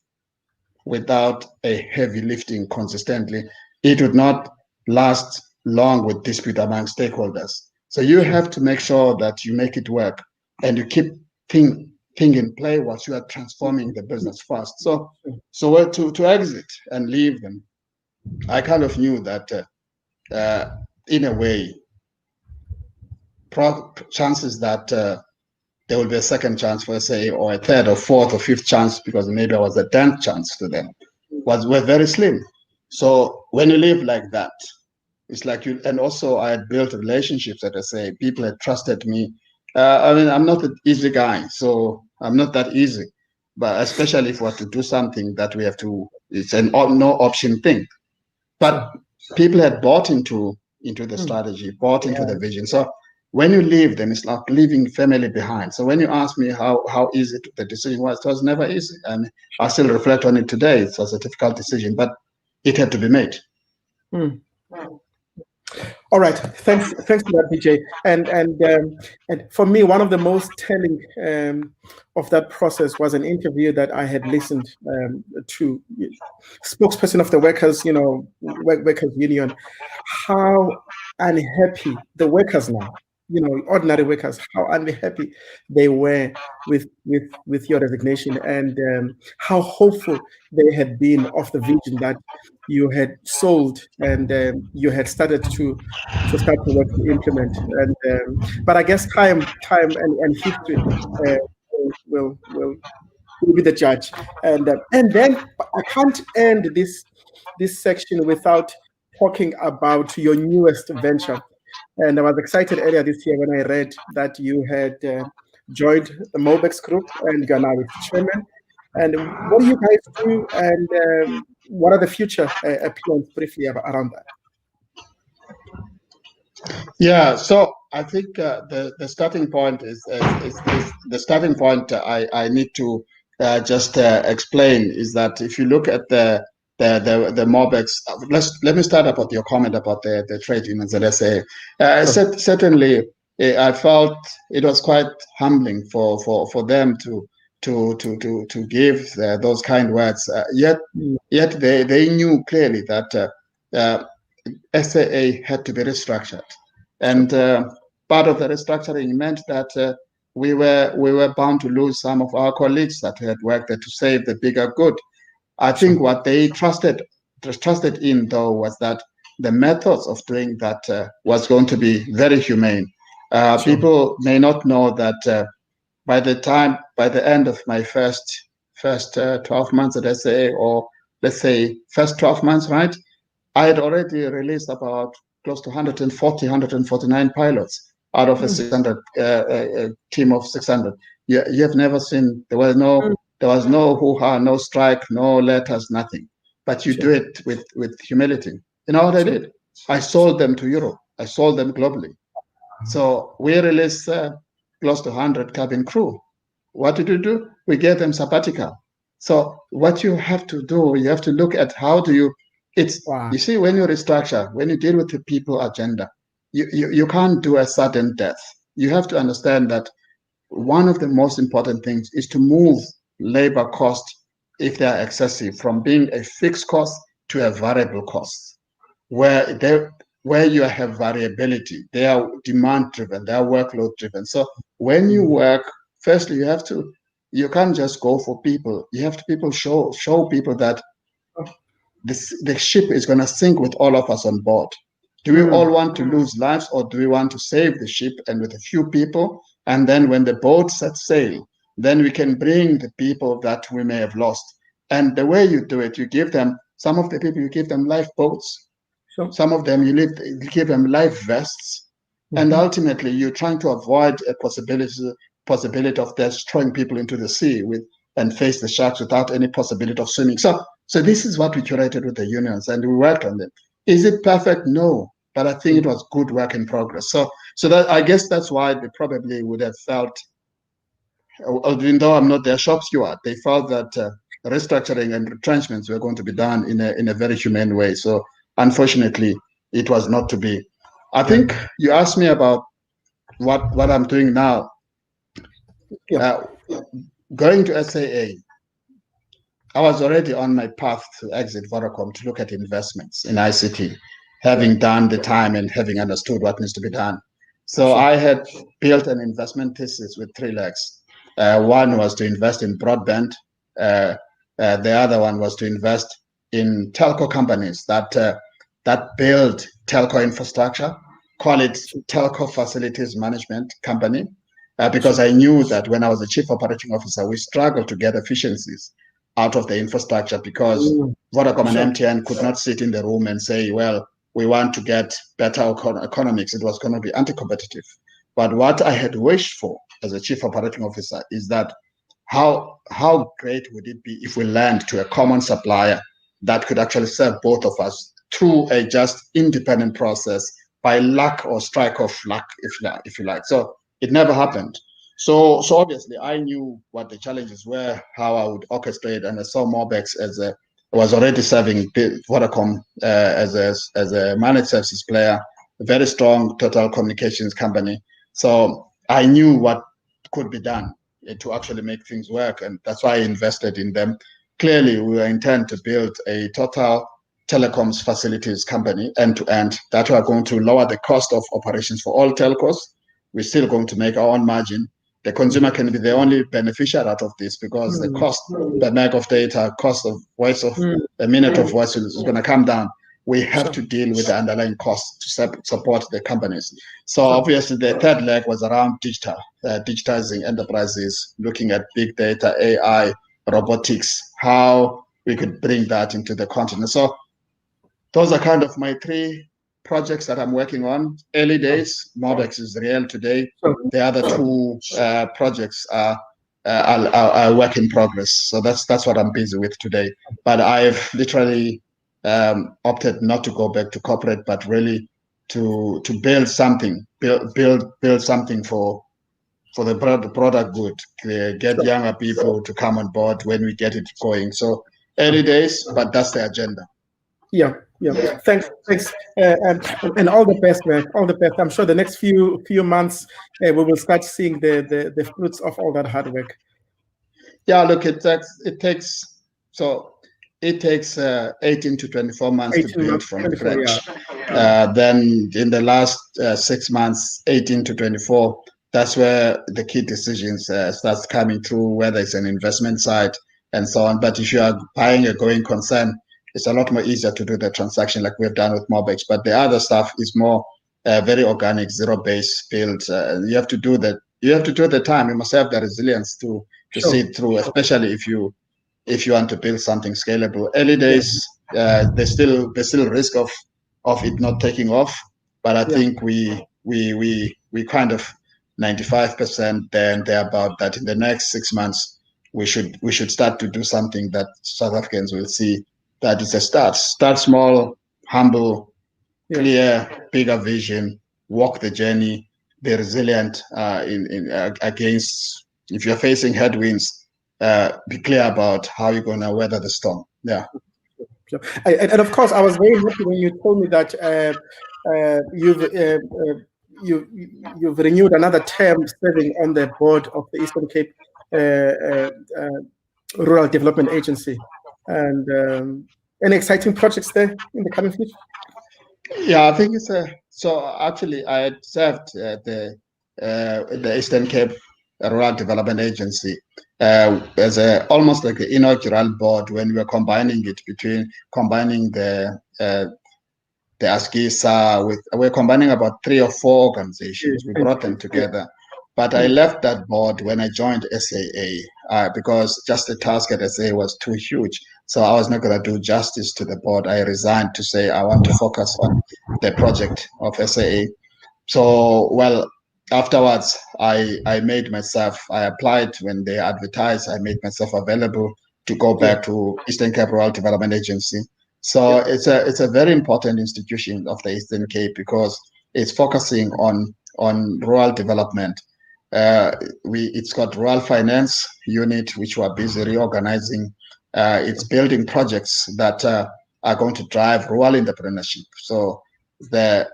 without a heavy lifting consistently. It would not last long with dispute among stakeholders. So you have to make sure that you make it work and you keep thing in play whilst you are transforming the business fast. So to exit and leave them, I kind of knew that in a way, chances that there will be a second chance for SAA, or a third or fourth or fifth chance, because maybe I was a 10th chance to them, were very slim. So when you live like that, it's like you, and also I had built relationships at SAA. People had trusted me. I mean, I'm not an easy guy, so I'm not that easy. But especially if we have to do something that we have to, it's an no option thing. But people had bought into the strategy, bought into the vision. So when you leave them, it's like leaving family behind. So when you ask me how easy the decision was, it was never easy. And I still reflect on it today. It was a difficult decision, but it had to be made. All right, thanks for that, BJ. And for me, one of the most telling of that process was an interview that I had listened to, spokesperson of the workers, workers union, how unhappy the workers now, ordinary workers, how unhappy they were with your resignation, and how hopeful they had been of the vision that you had sold, and you had started to start to work to implement. And but I guess time and history will be the judge. And then I can't end this section without talking about your newest venture. And I was excited earlier this year when I read that you had joined the Mobax Group and you're now its chairman. And what do you guys do, and what are the future plans briefly around that? Yeah, so I think the starting point is the starting point I need to just explain is that if you look at the Mobex, let me start about your comment about the trade unions at SA. Certainly, I felt it was quite humbling for them to give those kind words. Yet they knew clearly that SAA had to be restructured. And part of the restructuring meant that we were bound to lose some of our colleagues that had worked there to save the bigger good. I think what they trusted in, though, was that the methods of doing that was going to be very humane. People may not know that by the end of my first 12 months at SAA, or let's say first 12 months, right? I had already released about close to 140, 149 pilots out of a 600 team of 600. You have never seen, there was no hoo-ha, no strike, no letters, nothing. But you do it with humility. You know what I did? I sold them to Europe. I sold them globally. So we released close to 100 cabin crew. What did you do? We gave them sabbatical. So what you have to do, you have to look at how do you, you see, when you restructure, when you deal with the people agenda, you can't do a sudden death. You have to understand that one of the most important things is to move labor cost, if they are excessive, from being a fixed cost to a variable cost, where you have variability. They are demand driven, they are workload driven. So when you work, firstly, you have to you can't just go for people. You have to show people that the ship is going to sink with all of us on board. Do we all want to lose lives, or do we want to save the ship and with a few people? And then when the boat sets sail, then we can bring the people that we may have lost. And the way you do it, you give them, some of the people, you give them lifeboats. Sure. Some of them, you give them life vests. And ultimately, you're trying to avoid a possibility of destroying people into the sea and face the sharks without any possibility of swimming. So this is what we curated with the unions, and we worked on them. Is it perfect? No, but I think it was good work in progress. So that, I guess that's why they probably would have felt, even though I'm not their shop steward, they felt that restructuring and retrenchments were going to be done in a very humane way. So unfortunately, it was not to be. I think you asked me about what I'm doing now. Going to SAA, I was already on my path to exit Vodacom to look at investments in ICT, having done the time and having understood what needs to be done. So I had built an investment thesis with 3 legs. One was to invest in broadband. The other one was to invest in telco companies that build telco infrastructure, call it telco facilities management company, because I knew that when I was the chief operating officer, we struggled to get efficiencies out of the infrastructure because Vodacom and MTN could not sit in the room and say, well, we want to get better economics. It was going to be anti-competitive. But what I had wished for as a chief operating officer is that how great would it be if we land to a common supplier that could actually serve both of us through a just independent process by luck or strike of luck, if you like. So it never happened. So obviously I knew what the challenges were, how I would orchestrate, and I saw Mobax was already serving Vodacom as a managed services player, a very strong total communications company. So I knew what could be done to actually make things work, and that's why I invested in them. Clearly, we intend to build a total telecoms facilities company end to end that are going to lower the cost of operations for all telcos. We're still going to make our own margin. The consumer can be the only beneficiary out of this because the cost per meg of data, cost of voice of a minute of voice is going to come down. We have to deal with the underlying costs to support the companies. So obviously the third leg was around digitizing enterprises, looking at big data, AI, robotics, how we could bring that into the continent. So those are kind of my 3 projects that I'm working on. Early days, Mobax is real today. The other 2 projects are work in progress. So that's what I'm busy with today. But I've literally opted not to go back to corporate, but really to build something, build something for the product good, get younger people to come on board when we get it going. So early days, but that's the agenda. Yeah. Thanks, and all the best, man. All the best. I'm sure the next few months we will start seeing the fruits of all that hard work. Yeah, look, it takes 18 to 24 months to build from scratch. Then in the last 6 months, 18 to 24, that's where the key decisions starts coming through, whether it's an investment side and so on. But if you are buying a going concern, it's a lot more easier to do the transaction like we've done with Mobax. But the other stuff is more very organic, zero-based build. You have to do that. You have to do the time. You must have the resilience to see it through, especially if you want to build something scalable. Early days, there's still risk of it not taking off. But I think we kind of 95% there and thereabout that in the next 6 months we should start to do something that South Africans will see. That is a start. Start small, humble, clear, bigger vision, walk the journey, be resilient against, if you're facing headwinds, be clear about how you're going to weather the storm. Yeah. And of course, I was very happy when you told me that you've renewed another term serving on the board of the Eastern Cape Rural Development Agency. And any exciting projects there in the coming future? Yeah, I think it's so actually I had served the Eastern Cape Rural Development Agency as almost like the inaugural board when we were combining the ASGISA we're combining about 3 or 4 organizations. We brought them together. But I left that board when I joined SAA because just the task at SAA was too huge. So I was not going to do justice to the board. I resigned to say I want to focus on the project of SAA. So, well, afterwards, I applied when they advertised, I made myself available to go back to Eastern Cape Rural Development Agency. So it's a very important institution of the Eastern Cape because it's focusing on rural development. It's got rural finance unit, which we're busy reorganizing. It's building projects that are going to drive rural entrepreneurship. So the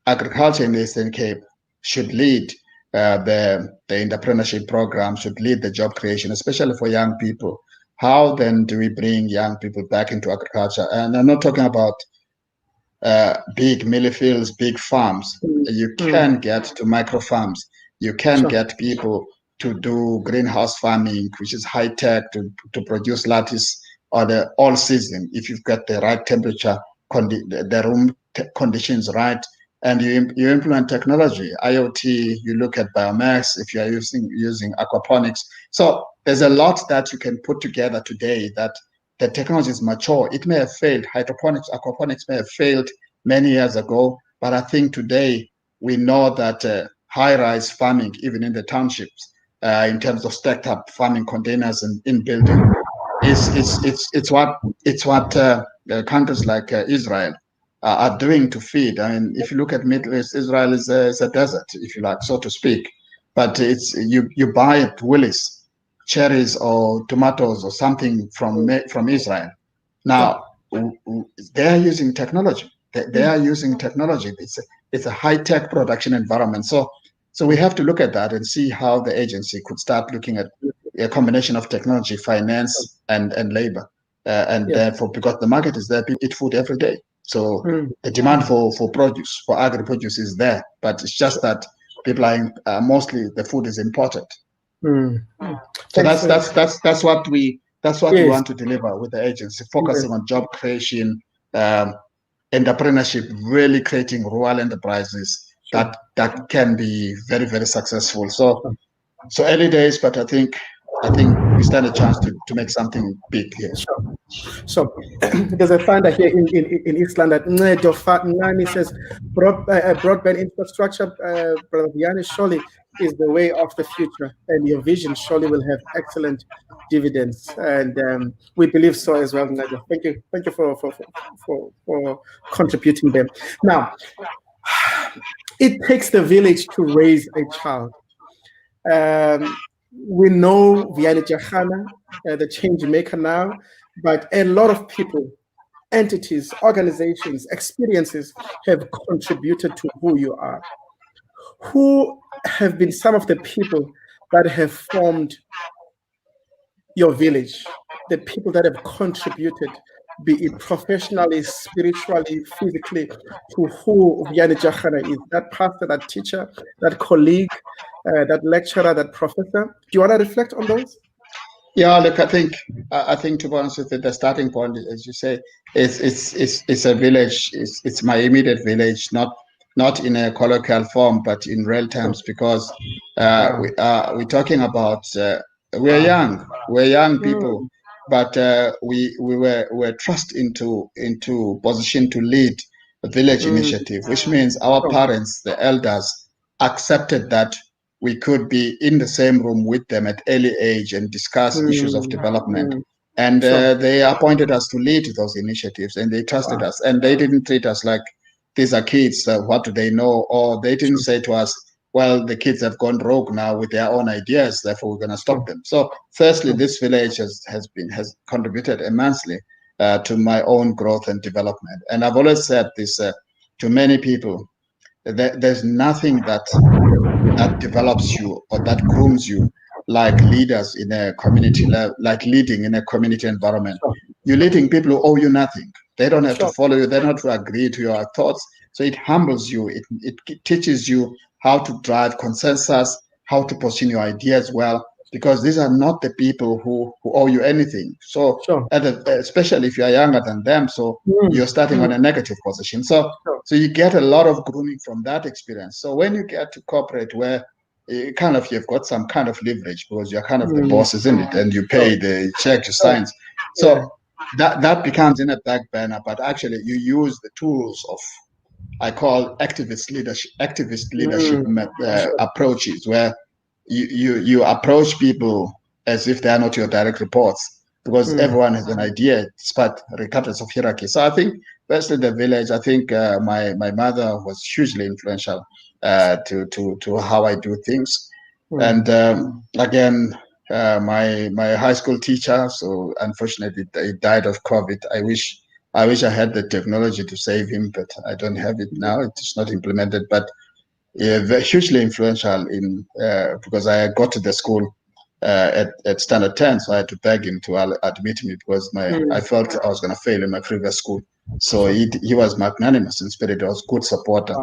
agriculture in the Eastern Cape should lead the entrepreneurship program, should lead the job creation, especially for young people. How then do we bring young people back into agriculture? And I'm not talking about big milli fields, big farms. You can get to micro farms. You can get people to do greenhouse farming, which is high tech, to produce lettuce or the all season if you've got the right temperature, the room conditions right, and you implement technology, IoT. You look at biomass if you are using aquaponics. So there's a lot that you can put together today that the technology is mature. It may have failed. Hydroponics, aquaponics may have failed many years ago, but I think today we know that high-rise farming, even in the townships, in terms of stacked up farming containers and in building, it's what countries like Israel are doing to feed. I mean, if you look at Middle East, Israel is a desert, if you like, so to speak. But it's you buy at Willis cherries or tomatoes or something from Israel. Now they are using technology. They are using technology. It's a high-tech production environment. So we have to look at that and see how the agency could start looking at a combination of technology, finance, and labor. Therefore, because the market is there, people eat food every day. So the demand for produce, for agri-produce is there. But it's just that people are mostly the food is imported. So that's what we want to deliver with the agency, focusing on job creation, entrepreneurship, really creating rural enterprises that can be very, very successful. So early days, but I think we stand a chance to make something big here. So there's a finder here in East London. Nani says broadband infrastructure, Brother Vuyani, surely is the way of the future, and your vision surely will have excellent dividends, and we believe so as well. Nigel. Thank you for contributing them. Now, it takes the village to raise a child. We know Vuyani Jarana, the change maker now, but a lot of people, entities, organizations, experiences have contributed to who you are. Who have been some of the people that have formed your village, the people that have contributed, be it professionally, spiritually, physically, to who Vuyani Jarana is? That pastor, that teacher, that colleague, that lecturer, that professor. Do you want to reflect on those? Yeah, look, I think to be honest with you, the starting point, as you say, it's a village. It's my immediate village, not in a colloquial form, but in real terms, because we're talking about we're young people, but we were thrust into position to lead a village initiative, which means our parents, the elders, accepted that we could be in the same room with them at early age and discuss issues of development. And they appointed us to lead those initiatives, and they trusted us. And they didn't treat us like these are kids, what do they know? Or they didn't say to us, well, the kids have gone rogue now with their own ideas, therefore we're going to stop them. So firstly, this village has contributed immensely to my own growth and development. And I've always said this to many people, there's nothing that develops you or that grooms you like leaders in a community, like leading in a community environment. You're leading people who owe you nothing. They don't have to follow you. They don't have to agree to your thoughts. So it humbles you. It teaches you how to drive consensus, how to position your ideas well, because these are not the people who owe you anything. So, Sure. especially if you are younger than them, so you're starting on a negative position. So, Sure. so you get a lot of grooming from that experience. So when you get to corporate, where you've got some kind of leverage because you're kind of the boss, isn't it? And you pay the check, you sign. So that becomes in a back burner, but actually you use the tools of, I call activist leadership approaches, where you approach people as if they are not your direct reports, because everyone has an idea despite regardless of hierarchy. So I think, firstly, the village. I think my mother was hugely influential to how I do things, and again. My high school teacher, so unfortunately he died of COVID. I wish I had the technology to save him, but I don't have it now. It's not implemented, but hugely influential in because I got to the school at standard 10, so I had to beg him to admit me because I felt I was going to fail in my previous school. So he was magnanimous in spirit. He was a good supporter.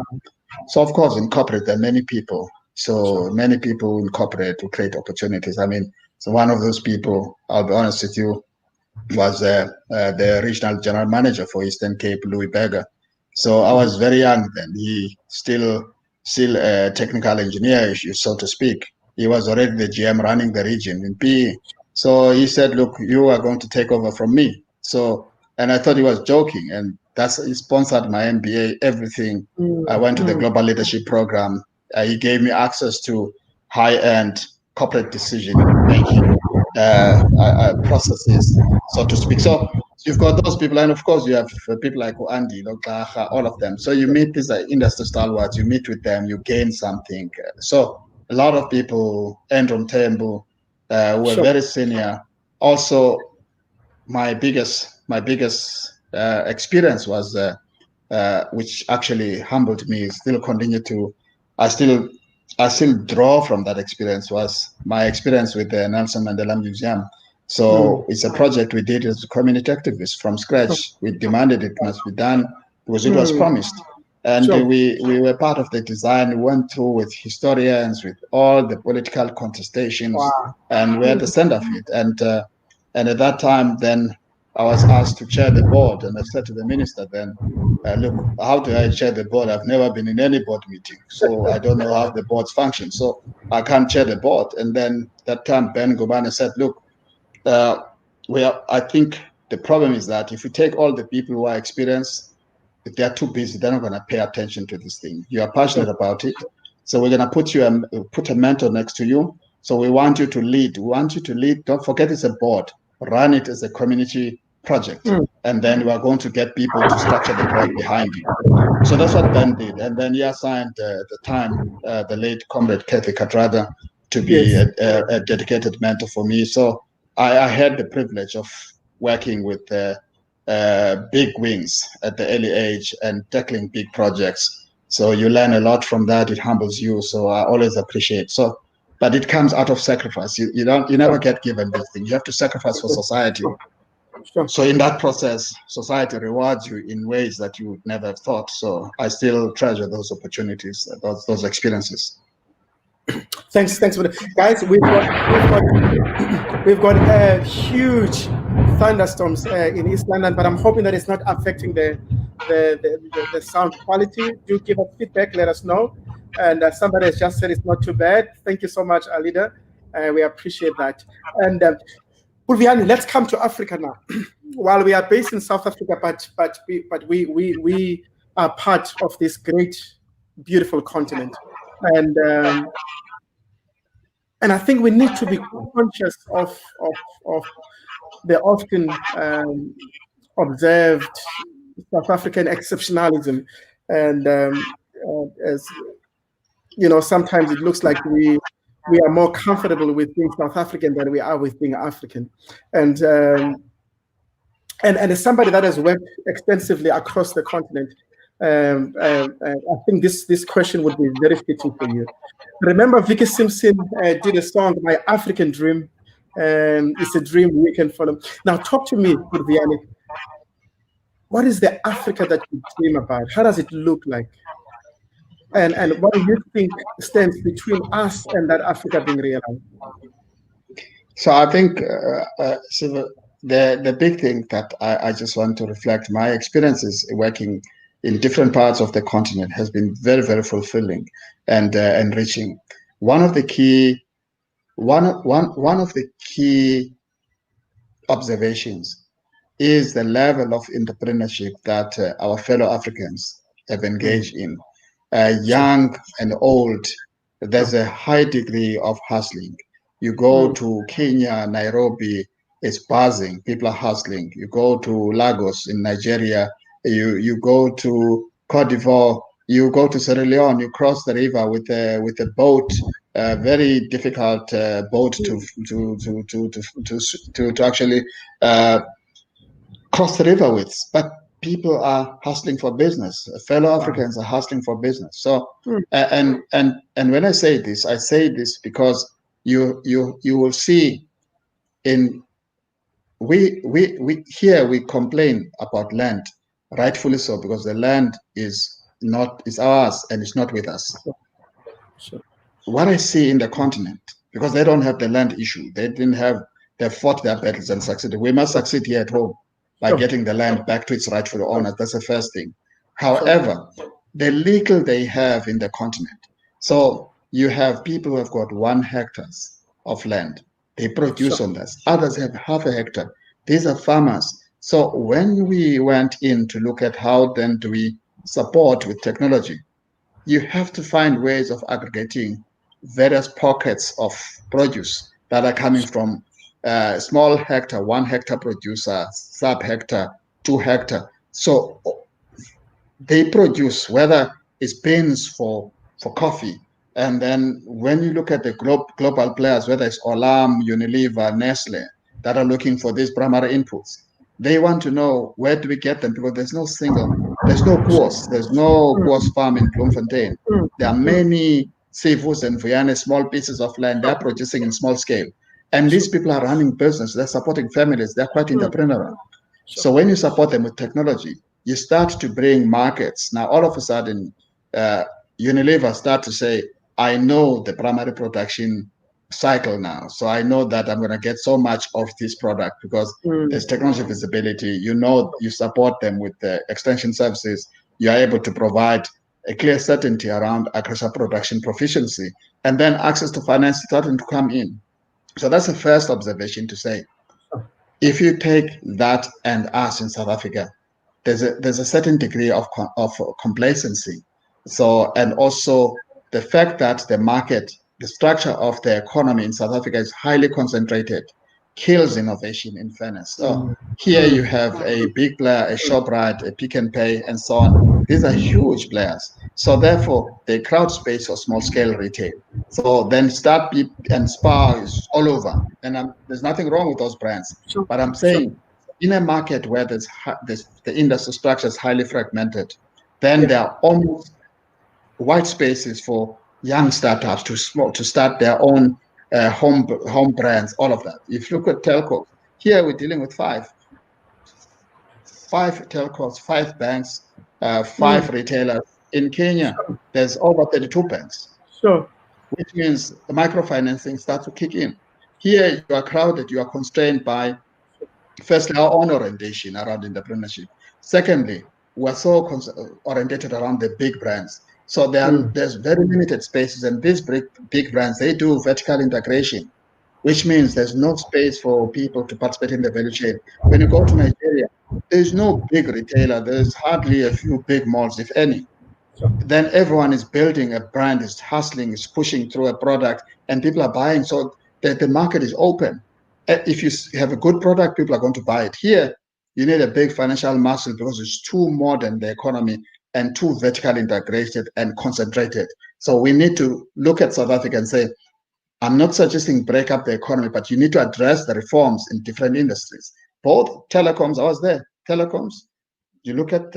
So of course, in corporate, there are many people. So many people in corporate to create opportunities. I mean, so one of those people, I'll be honest with you, was the regional general manager for Eastern Cape, Louis Berger. So I was very young then. He still a technical engineer, so to speak. He was already the GM running the region in PE. So he said, "Look, you are going to take over from me." So, and I thought he was joking, and he sponsored my MBA, everything. I went to the global leadership program. He gave me access to high-end corporate decision making processes, so to speak. So you've got those people, and of course you have people like Andy, all of them. So you meet these industry stalwarts, you meet with them, you gain something. So a lot of people, Andrew Tembu, were very senior. Also, my biggest experience was, which actually humbled me, still continue to, I still draw from that experience, was my experience with the Nelson Mandela Museum. So it's a project we did as community activists from scratch. We demanded it must be done because it was promised. And we were part of the design. We went through with historians, with all the political contestations, and we're at the center of it. And at that time, then I was asked to chair the board, and I said to the minister then, look, how do I chair the board? I've never been in any board meeting, so I don't know how the boards function, so I can't chair the board. And then that time, Ben Gobane said, look, I think the problem is that if you take all the people who are experienced, if they're too busy, they're not going to pay attention to this thing. You are passionate about it, so we're going to put a mentor next to you. So we want you to lead. We want you to lead. Don't forget it's a board. Run it as a community project, and then we are going to get people to structure the board behind you. So that's what Ben did, and then he assigned at the time the late comrade Kathy Katrada to be a dedicated mentor for me. So I had the privilege of working with big wings at the early age and tackling big projects. So you learn a lot from that. It humbles you. So I always appreciate. So, but it comes out of sacrifice. You never get given this thing. You have to sacrifice for society. So in that process, society rewards you in ways that you would never have thought. So I still treasure those opportunities, those experiences. Thanks for that, guys. We've got huge thunderstorms in East London, but I'm hoping that it's not affecting the sound quality. Do give us feedback, let us know. And somebody has just said it's not too bad. Thank you so much, Alida. We appreciate that. And Vuyani, let's come to Africa now. While we are based in South Africa, but we are part of this great, beautiful continent, and I think we need to be conscious of the often observed South African exceptionalism, and as you know, sometimes it looks like we are more comfortable with being South African than we are with being African, and as somebody that has worked extensively across the continent, I think this question would be very fitting for you. Remember, Vicky Simpson did a song, "My African Dream." It's a dream we can follow. Now, talk to me, Vuyani. What is the Africa that you dream about? How does it look like? And what do you think stands between us and that Africa being realized? So I think so the big thing that I just want to reflect, my experiences working in different parts of the continent has been very, very fulfilling and enriching. One of the key one of the key observations is the level of entrepreneurship that our fellow Africans have engaged in. Sure. Young and old, there's Sure. a high degree of hustling. You go to Kenya, Nairobi, it's buzzing. People are hustling. You go to Lagos in Nigeria, you go to Cote d'Ivoire, you go to Sierra Leone, you cross the river with a boat, a very difficult boat to actually uh, cross the river with. But people are hustling for business. Fellow Wow. Africans are hustling for business. So, and when I say this because you will see in we here we complain about land, rightfully so, because the land is ours and it's not with us. Sure. What I see in the continent, because they don't have the land issue, they fought their battles and succeeded. We must succeed here at home by Sure. getting the land back to its rightful owners. That's the first thing. Sure. However, the legal they have in the continent. So you have people who have got 1 hectares of land. They produce Sure. on this. Others have half a hectare. These are farmers. So when we went in to look at how then do we support with technology, you have to find ways of aggregating various pockets of produce that are coming from small hectare, 1 hectare producer, sub hectare, 2 hectare. So they produce, whether it's beans for coffee. And then when you look at the global players, whether it's Olam, Unilever, Nestle, that are looking for these primary inputs, they want to know where do we get them, because there's no Boers, there's no Boers farm in Bloemfontein. There are many Sivus and Vuyani, small pieces of land, they're producing in small scale. And these people are running business, they're supporting families, they're quite entrepreneurial. Sure. So when you support them with technology, you start to bring markets. Now, all of a sudden, Unilever start to say, I know the primary production cycle now. So I know that I'm going to get so much of this product because there's technology visibility. You know, you support them with the extension services. You are able to provide a clear certainty around agricultural production proficiency. And then access to finance starting to come in. So that's the first observation to say. If you take that and us in South Africa, there's a certain degree of complacency. So, and also the fact that the market, the structure of the economy in South Africa is highly concentrated, kills innovation. In fairness, so here you have a big player, a Shoprite, a Pick and Pay, and so on. These are huge players. So therefore, they crowd space for small scale retail. So then Start and Spar is all over, and there's nothing wrong with those brands. Sure. But I'm saying, in a market where the industry structure is highly fragmented, then there are almost white spaces for young startups to start their own home brands, all of that. If you look at telcos, here we're dealing with five telcos, 5 banks, 5 retailers. In Kenya, there's over 32 banks, Sure. which means the microfinancing starts to kick in. Here you are crowded, you are constrained by, firstly, our own orientation around entrepreneurship. Secondly, we're so orientated around the big brands. So there's very limited spaces, and these big brands, they do vertical integration, which means there's no space for people to participate in the value chain. When you go to Nigeria, there's no big retailer. There's hardly a few big malls, if any. Then everyone is building a brand, is hustling, is pushing through a product, and people are buying. So the market is open. If you have a good product, people are going to buy it. Here, you need a big financial muscle because it's too modern, the economy, and too vertically integrated and concentrated. So we need to look at South Africa and say, I'm not suggesting break up the economy, but you need to address the reforms in different industries. Both telecoms, I was there, telecoms, you look at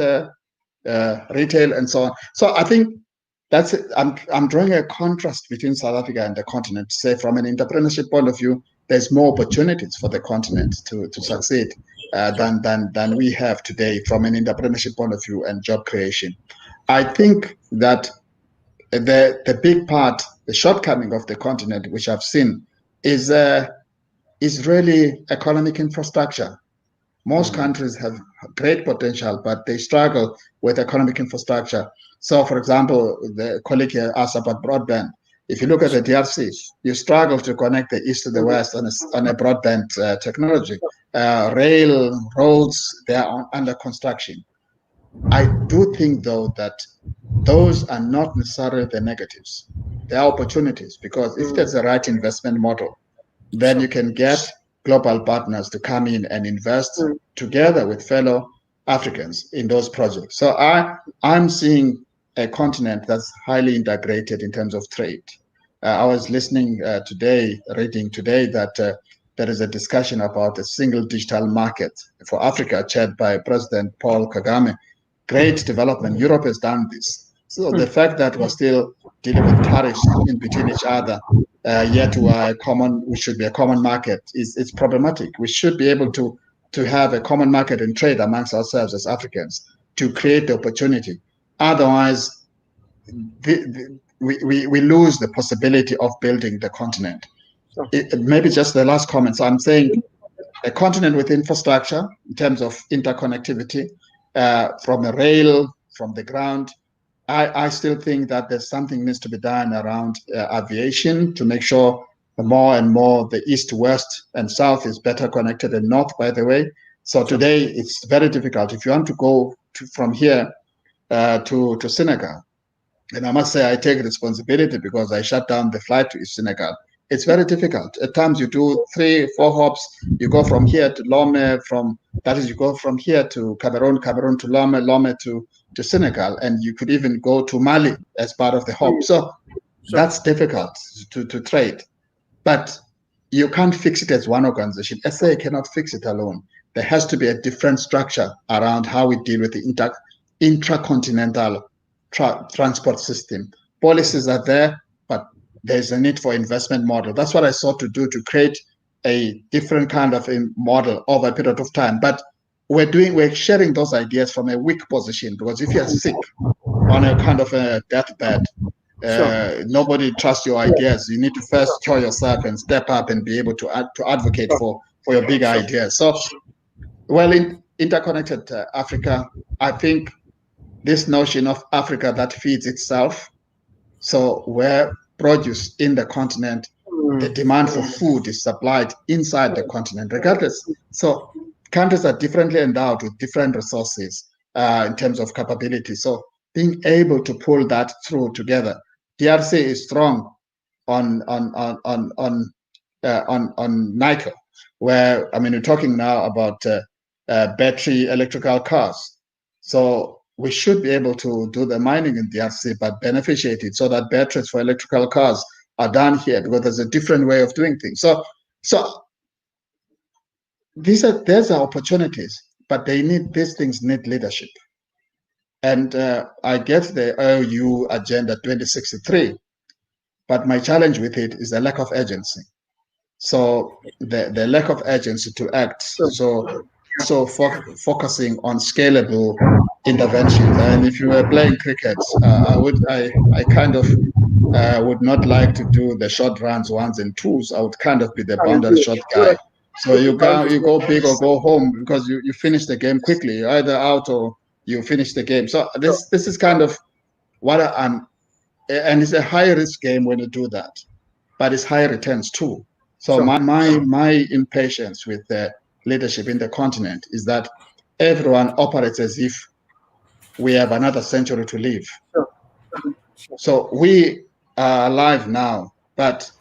retail and so on. So I think that's it. I'm drawing a contrast between South Africa and the continent to say, from an entrepreneurship point of view, there's more opportunities for the continent to succeed than we have today from an entrepreneurship point of view and job creation. I think that the big part, the shortcoming of the continent, which I've seen, is really economic infrastructure. Most countries have great potential, but they struggle with economic infrastructure. So, for example, the colleague here asked about broadband. If you look at the DRC, you struggle to connect the east to the west on a broadband technology. Rail, roads, they are under construction. I do think, though, that those are not necessarily the negatives. They are opportunities, because if there's a right investment model, then you can get global partners to come in and invest together with fellow Africans in those projects. So I'm seeing a continent that's highly integrated in terms of trade. I was listening reading today that there is a discussion about a single digital market for Africa, chaired by President Paul Kagame. Great development. Europe has done this. So the fact that we're still dealing with tariffs in between each other, yet we should be a common market, it's problematic. We should be able to have a common market and trade amongst ourselves as Africans to create the opportunity. Otherwise, we lose the possibility of building the continent. Maybe just the last comment. So I'm saying a continent with infrastructure in terms of interconnectivity, from a rail, from the ground. I still think that there's something needs to be done around aviation to make sure more and more the east, west, and south is better connected, and north, by the way. So today it's very difficult. If you want to go from here to Senegal, and I must say I take responsibility because I shut down the flight to Senegal. It's very difficult. At times you do 3-4 hops. You go from here to Lome, you go from here to Cameroon to Lome to Senegal, and you could even go to Mali as part of the hop. So that's difficult to trade. But you can't fix it as one organization. SA cannot fix it alone. There has to be a different structure around how we deal with the intracontinental transport system. Policies are there, but there's a need for investment model. That's what I sought to do, to create a different kind of a model over a period of time. But we're sharing those ideas from a weak position, because if you're sick on a kind of a deathbed, nobody trusts your ideas. You need to first cure yourself and step up and be able to advocate for your big ideas. So, in interconnected Africa, I think this notion of Africa that feeds itself, so where produce in the continent, the demand for food is supplied inside the continent, regardless. So countries are differently endowed with different resources in terms of capability. So being able to pull that through together. DRC is strong on nickel, where we're talking now about battery electrical cars. So we should be able to do the mining in DRC, but beneficiate it so that batteries for electrical cars are done here, because there's a different way of doing things. So there's are opportunities, but these things need leadership. And I get the OU Agenda 2063, but my challenge with it is the lack of urgency. So the lack of urgency to act. So focusing on scalable interventions. And if you were playing cricket, I kind of would not like to do the short runs, ones and twos. I would kind of be the boundary shot guy. So you go big or go home, because you finish the game quickly. You're either out or you finish the game. So this is kind of what I'm, and it's a high risk game when you do that, but it's high returns too. So my impatience with the leadership in the continent is that everyone operates as if we have another century to live. So we are alive now, but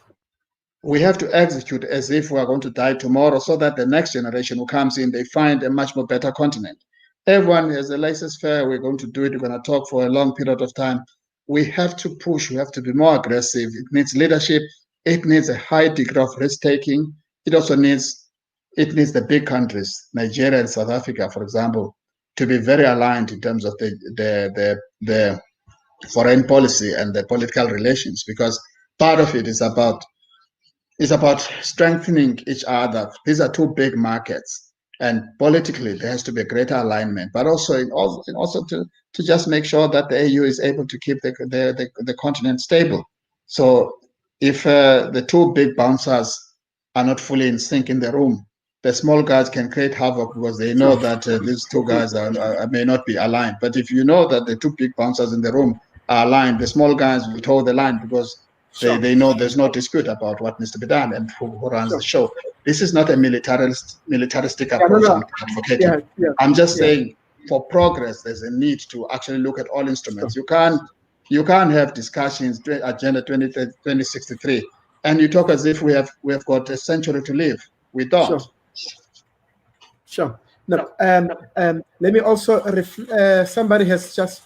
we have to execute as if we are going to die tomorrow, so that the next generation who comes in, they find a much more better continent. Everyone has a laissez-faire. We're going to do it. We're going to talk for a long period of time. We have to push. We have to be more aggressive. It needs leadership. It needs a high degree of risk-taking. It also needs the big countries, Nigeria and South Africa, for example, to be very aligned in terms of the foreign policy and the political relations, because part of it is about strengthening each other. These are two big markets, And politically, there has to be a greater alignment, but also to just make sure that the AU is able to keep the continent stable. So if the two big bouncers are not fully in sync in the room, the small guys can create havoc because they know that these two guys may not be aligned. But if you know that the two big bouncers in the room are aligned, the small guys will toe the line because they know there's no dispute about what needs to be done and who runs the show. This is not a militaristic approach I'm advocating. I'm just saying for progress, there's a need to actually look at all instruments. You can't have discussions, Agenda 2063, and you talk as if we have got a century to live. We don't. Sure. No. Let me also somebody has just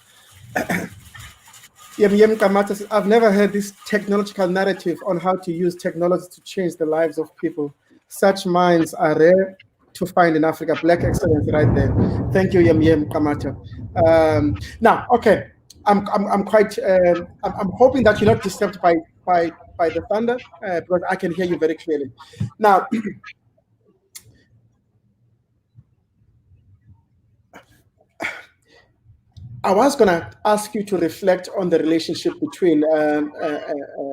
I've never heard this technological narrative on how to use technology to change the lives of people. Such minds are rare to find in Africa. Black excellence right there. Thank you, Yem Kamata. Now, okay, I'm quite I'm hoping that you're not disturbed by the thunder because I can hear you very clearly. Now, I was going to ask you to reflect on the relationship between,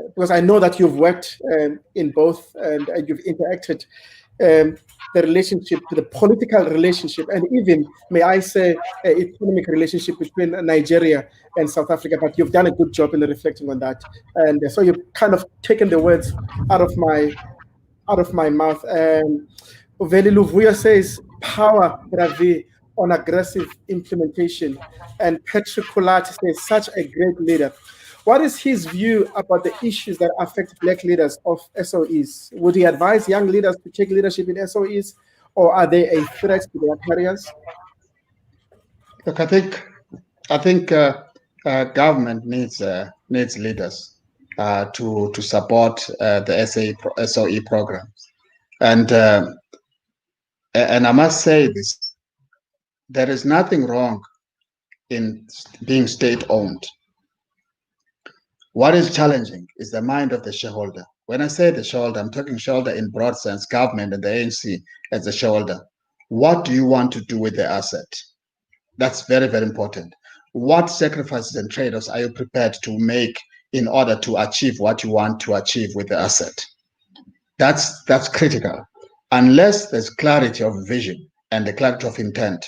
because I know that you've worked in both and you've interacted, the relationship, the political relationship, and even, may I say, economic relationship between Nigeria and South Africa. But you've done a good job in reflecting on that, and so you've kind of taken the words out of my mouth. Veli Luvuya says, "Power, bravi, on aggressive implementation." And Patrick Kulati says, "Such a great leader." What is his view about the issues that affect Black leaders of SOEs? Would he advise young leaders to take leadership in SOEs, or are they a threat to their careers? Look, I think government needs leaders to support the SOE programs, and I must say this: there is nothing wrong in being state-owned. What is challenging is the mind of the shareholder. When I say the shareholder, I'm talking shareholder in broad sense, government and the ANC as the shareholder. What do you want to do with the asset? That's very, very important. What sacrifices and trade-offs are you prepared to make in order to achieve what you want to achieve with the asset? That's critical. Unless there's clarity of vision and the clarity of intent,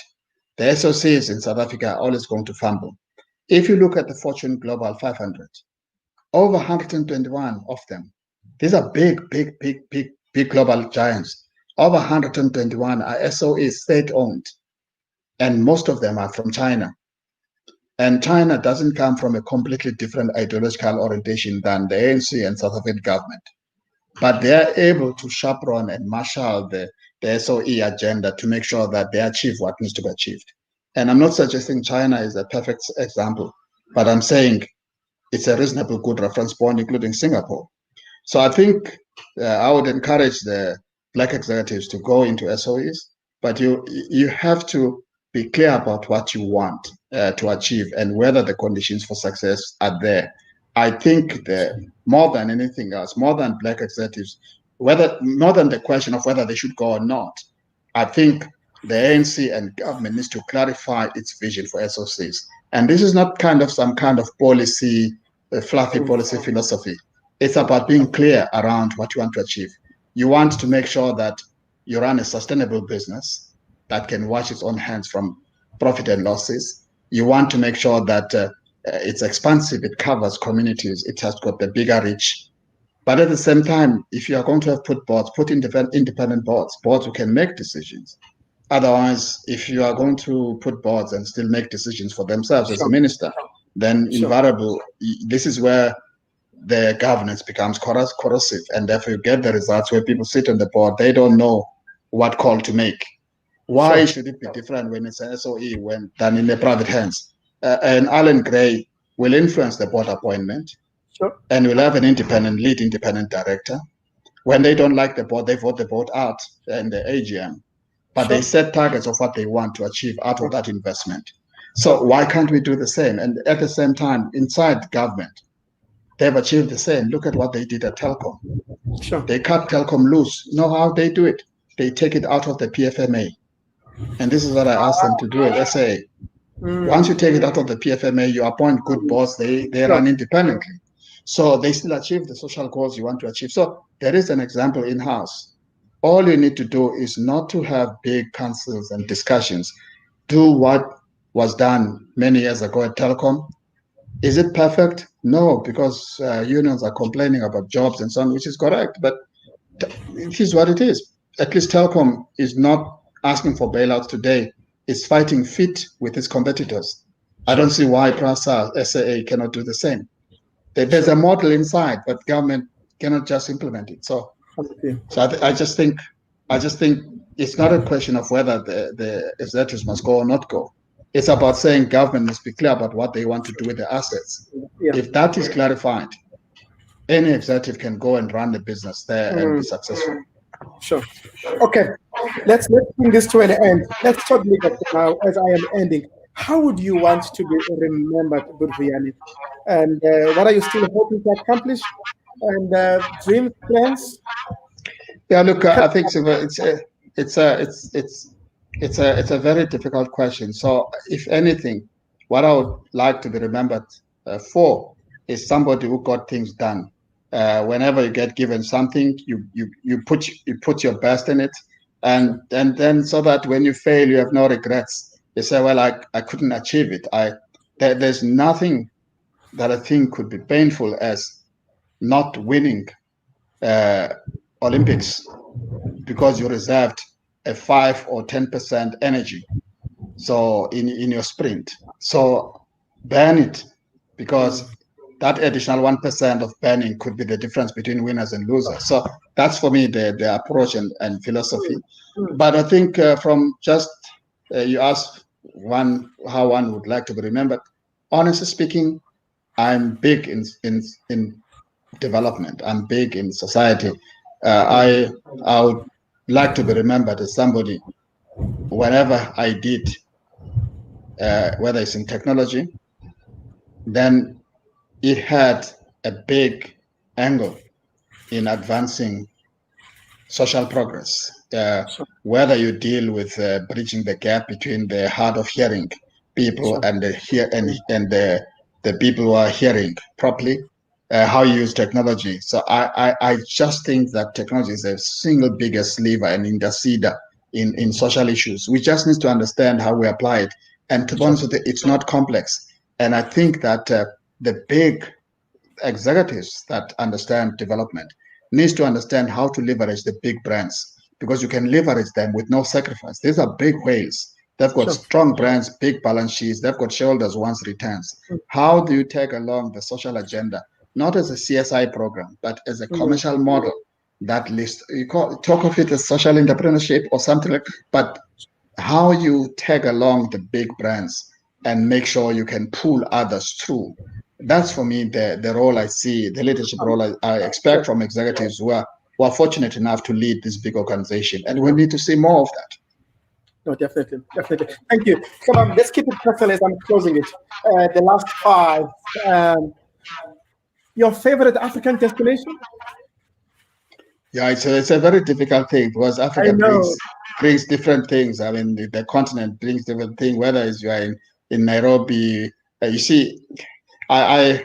the SOCs in South Africa are always going to fumble. If you look at the Fortune Global 500, over 121 of them, these are big global giants. Over 121 are SOEs, state-owned, and most of them are from China. And China doesn't come from a completely different ideological orientation than the ANC and South African government. But they are able to chaperone and marshal the SOE agenda to make sure that they achieve what needs to be achieved. And I'm not suggesting China is a perfect example, but I'm saying it's a reasonable good reference point, including Singapore. So I think I would encourage the Black executives to go into SOEs, but you have to be clear about what you want to achieve and whether the conditions for success are there. I think that more than anything else, more than Black executives, more than the question of whether they should go or not, I think the ANC and government needs to clarify its vision for SOCs. And this is not some kind of policy, fluffy policy philosophy. It's about being clear around what you want to achieve. You want to make sure that you run a sustainable business that can wash its own hands from profit and losses. You want to make sure that it's expansive, it covers communities, it has got the bigger reach. But at the same time, if you are going to have put independent boards who can make decisions. Otherwise, if you are going to put boards and still make decisions for themselves as a minister, then invariable, this is where the governance becomes corrosive, and therefore you get the results where people sit on the board, they don't know what call to make. Why should it be different when it's an SOE than in the private hands? And Alan Gray will influence the board appointment, and will have an lead independent director. When they don't like the board, they vote the board out in the AGM. But they set targets of what they want to achieve out of that investment. So why can't we do the same? And at the same time, inside government, they've achieved the same. Look at what they did at Telkom. They cut Telkom loose. You know how they do it? They take it out of the PFMA. And this is what I asked them to do at SA. Once you take it out of the PFMA, you appoint good boards, they run independently. So they still achieve the social goals you want to achieve. So there is an example in-house. All you need to do is not to have big councils and discussions. Do what was done many years ago at Telecom. Is it perfect? No, because unions are complaining about jobs and so on, which is correct. But it is what it is. At least Telecom is not asking for bailouts today. It's fighting fit with its competitors. I don't see why PRASA, SAA cannot do the same. There's a model inside, but government cannot just implement it. So I just think it's not a question of whether the executives must go or not go. It's about saying government must be clear about what they want to do with the assets. If that is clarified, any executive can go and run the business there and be successful. Sure. Okay. Let's bring this to an end. Let's talk leadership now as I am ending. How would you want to be remembered, Vuyani? And what are you still hoping to accomplish? And dreams, plans? Yeah, look, I think it's a very difficult question. So, if anything, what I would like to be remembered for is somebody who got things done. Whenever you get given something, you put your best in it, and then so that when you fail, you have no regrets. You say, well, I couldn't achieve it. There's nothing that I think could be painful as not winning Olympics because you reserved a 5 or 10% energy. So in your sprint. So burn it, because that additional 1% of burning could be the difference between winners and losers. So that's for me the approach and philosophy. But I think from just you asked how one would like to be remembered. Honestly speaking, I'm big in development. I'm big in society. I would like to be remembered as somebody, whatever I did, whether it's in technology, then it had a big angle in advancing social progress. Whether you deal with bridging the gap between the hard of hearing people and the people who are hearing properly, how you use technology. So I just think that technology is the single biggest lever and interceder in social issues. We just need to understand how we apply it. And to be honest with you, it's not complex. And I think that the big executives that understand development needs to understand how to leverage the big brands, because you can leverage them with no sacrifice. These are big whales. They've got strong brands, big balance sheets. They've got shareholders once returns. How do you take along the social agenda, not as a CSI program, but as a commercial model that lists, talk of it as social entrepreneurship or something like, but how you tag along the big brands and make sure you can pull others through. That's for me the role I see, the leadership role I expect from executives who are fortunate enough to lead this big organization. And we need to see more of that. No, definitely. Thank you. So let's keep it personal as I'm closing it. The last 5. Your favorite African destination? Yeah, it's a very difficult thing because Africa brings different things. I mean, the continent brings different things. Whether it's you are in Nairobi, you see, I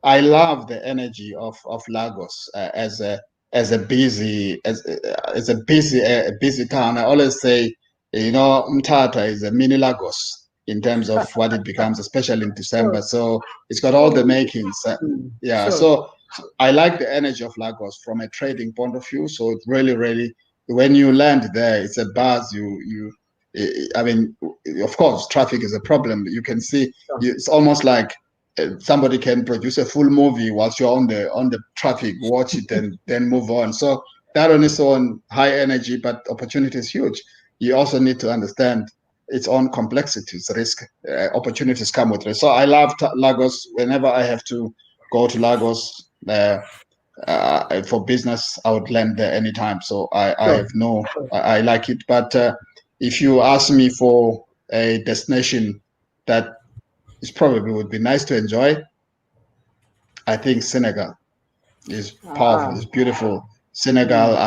love the energy of Lagos as a busy busy town. I always say, Mthatha is a mini Lagos in terms of what it becomes, especially in December. So it's got all the makings. So I like the energy of Lagos from a trading point of view. So it's really, when you land there, it's a buzz. I mean, of course, traffic is a problem. You can see it's almost like somebody can produce a full movie whilst you're on the traffic, watch it and then move on. So that on its own, high energy, but opportunity is huge. You also need to understand its own complexities, risk, opportunities come with risk. So I love Lagos. Whenever I have to go to Lagos for business, I would land there anytime. So I like it. But if you ask me for a destination that it probably would be nice to enjoy, I think Senegal is powerful. It's beautiful. Senegal,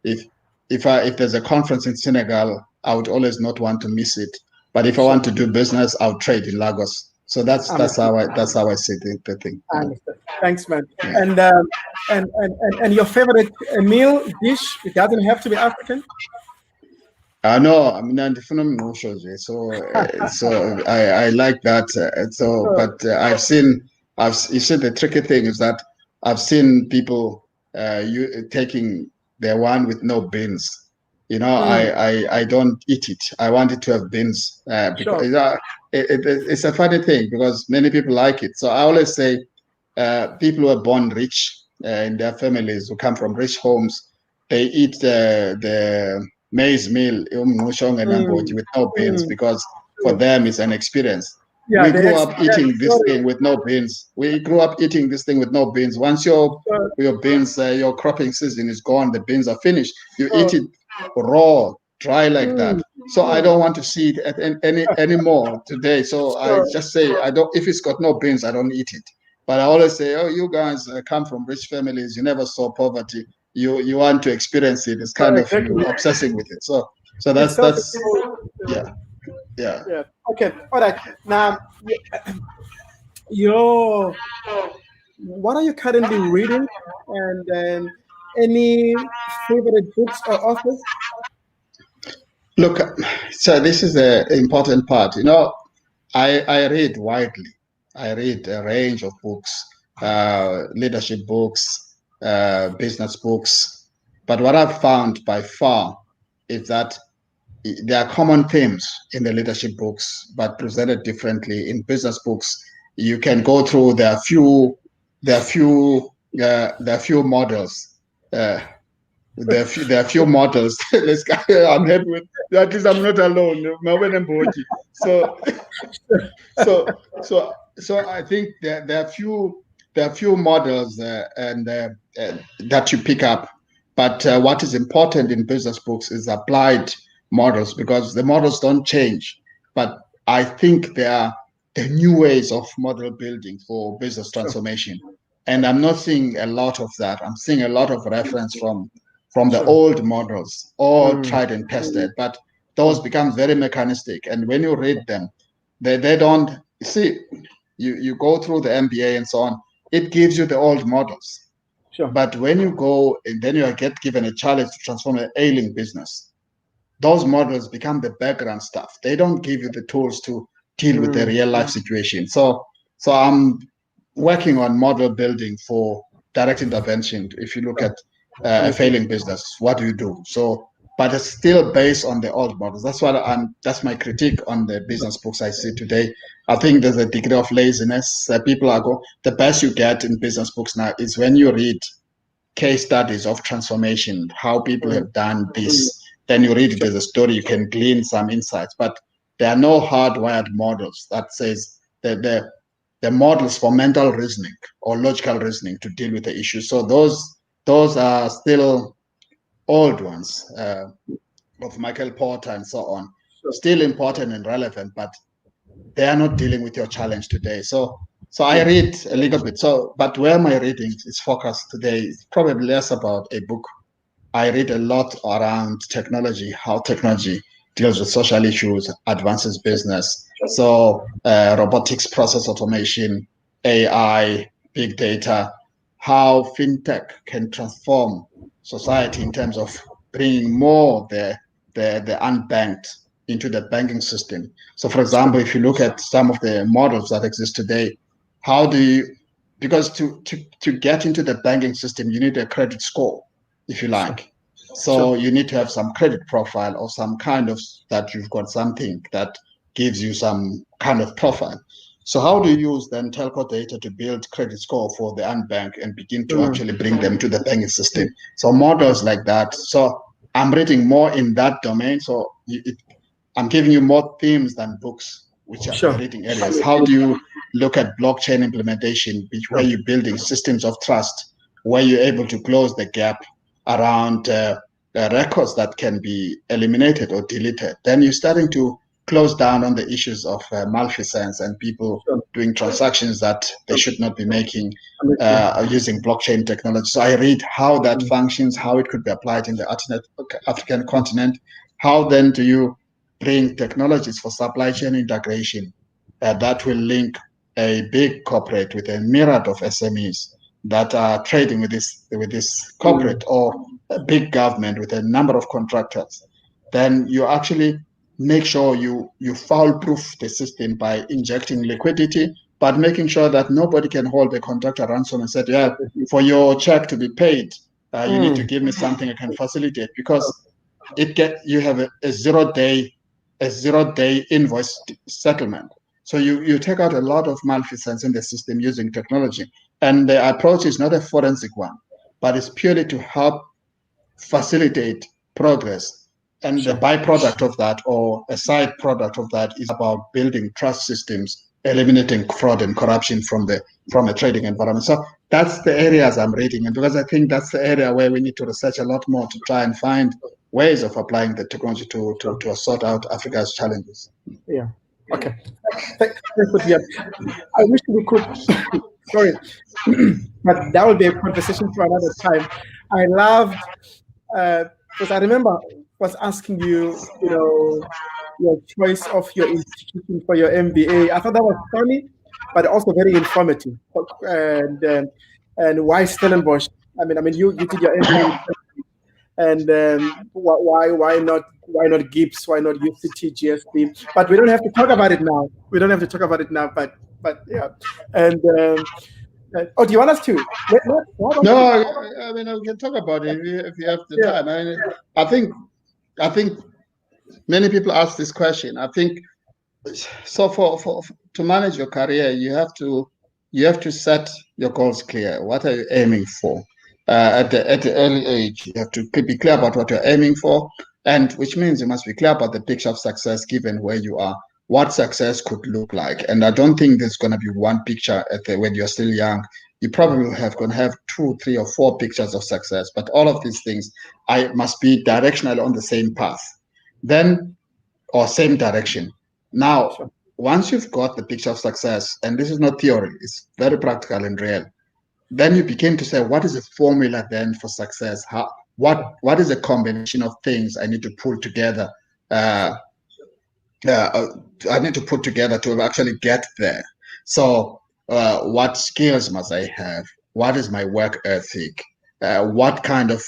if if there's a conference in Senegal, I would always not want to miss it. But if I want to do business, I'll trade in Lagos. So that's how I see the thing. I understand. Thanks, man. Yeah. And your favorite meal dish? It doesn't have to be African. No, I mean, I'm so I like that. But I've seen you see the tricky thing is that I've seen people taking the one with no beans. You know, I don't eat it. I want it to have beans because it's a funny thing because many people like it. So I always say people who are born rich in their families who come from rich homes, they eat the maize meal with no beans because for them it's an experience. Yeah, we grew up eating this thing with no beans. We grew up eating this thing with no beans. Once your beans, your cropping season is gone, the beans are finished. You eat it raw, dry like that. So I don't want to see it anymore today. So I just say I don't. If it's got no beans, I don't eat it. But I always say, oh, you guys come from rich families. You never saw poverty. You want to experience it. It's kind of you obsessing with it. So that's yeah. Okay, all right. Now, what are you currently reading, and then any favorite books or authors? Look, so this is an important part. You know, I read widely. I read a range of books, leadership books, business books. But what I've found by far is that there are common themes in the leadership books, but presented differently in business books. You can go through. There are few models. There are few models. I'm happy with. At least I'm not alone. So I think there are few models and that you pick up. But what is important in business books is applied models because the models don't change. But I think there are the new ways of model building for business transformation. And I'm not seeing a lot of that. I'm seeing a lot of reference from the old models, all tried and tested, but those become very mechanistic. And when you read them, they don't see. You go through the MBA and so on. It gives you the old models. But when you go and then you get given a challenge to transform an ailing business, those models become the background stuff. They don't give you the tools to deal with the real life situation. So I'm working on model building for direct intervention. If you look at a failing business, what do you do? So, but it's still based on the old models. That's my critique on the business books I see today. I think there's a degree of laziness. The best you get in business books now is when you read case studies of transformation, how people have done this. Then you read it as a story, you can glean some insights, but there are no hardwired models that says that the models for mental reasoning or logical reasoning to deal with the issue. So those are still old ones of Michael Porter and so on, still important and relevant, but they are not dealing with your challenge today. So I read a little bit. But where my reading is focused today is probably less about a book. I read a lot around technology, how technology deals with social issues, advances business. So robotics, process automation, AI, big data, how fintech can transform society in terms of bringing more the unbanked into the banking system. So, for example, if you look at some of the models that exist today, how do you? Because to get into the banking system, you need a credit score, if you like. So you need to have some credit profile or some kind of that you've got something that gives you some kind of profile. So how do you use then telco data to build credit score for the unbanked and begin to actually bring them to the banking system? So models like that. So I'm reading more in that domain. So I'm giving you more themes than books, which are reading areas. How do you look at blockchain implementation, where you're building systems of trust, where you're able to close the gap around records that can be eliminated or deleted? Then you're starting to close down on the issues of malfeasance and people doing transactions that they should not be making using blockchain technology. So I read how that functions, how it could be applied in the African continent. How then do you bring technologies for supply chain integration that will link a big corporate with a myriad of SMEs that are trading with this corporate, or a big government with a number of contractors? Then you actually make sure you foul-proof the system by injecting liquidity, but making sure that nobody can hold the contractor ransom and say, yeah, for your check to be paid, you need to give me something I can facilitate, because you have a zero-day invoice settlement. So you take out a lot of malfeasance in the system using technology. And the approach is not a forensic one, but it's purely to help facilitate progress. And the byproduct of that, or a side product of that, is about building trust systems, eliminating fraud and corruption from a trading environment. So that's the areas I'm reading, and because I think that's the area where we need to research a lot more to try and find ways of applying the technology to sort out Africa's challenges. Yeah. Okay. Thanks for the. I wish we could. Sorry, but that would be a conversation for another time. I loved because I remember was asking you, your choice of your institution for your MBA. I thought that was funny, but also very informative. And why Stellenbosch? I mean, you did your MBA, and why not Gibbs? Why not UCT, GSP? But we don't have to talk about it now. But yeah, and. Do you want us to? No, I mean, we can talk about it if you have the time. I think many people ask this question. I think so. For to manage your career, you have to set your goals clear. What are you aiming for? At the early age, you have to be clear about what you're aiming for, and which means you must be clear about the picture of success given where you are, what success could look like. And I don't think there's going to be one picture when you're still young. You probably going to have 2, 3, or 4 pictures of success, but all of these things must be directionally on the same path, then, or same direction. Now, once you've got the picture of success, and this is not theory, it's very practical and real, then you begin to say, what is the formula then for success? What is a combination of things I need to pull together? I need to put together to actually get there. So what skills must I have? What is my work ethic? What kind of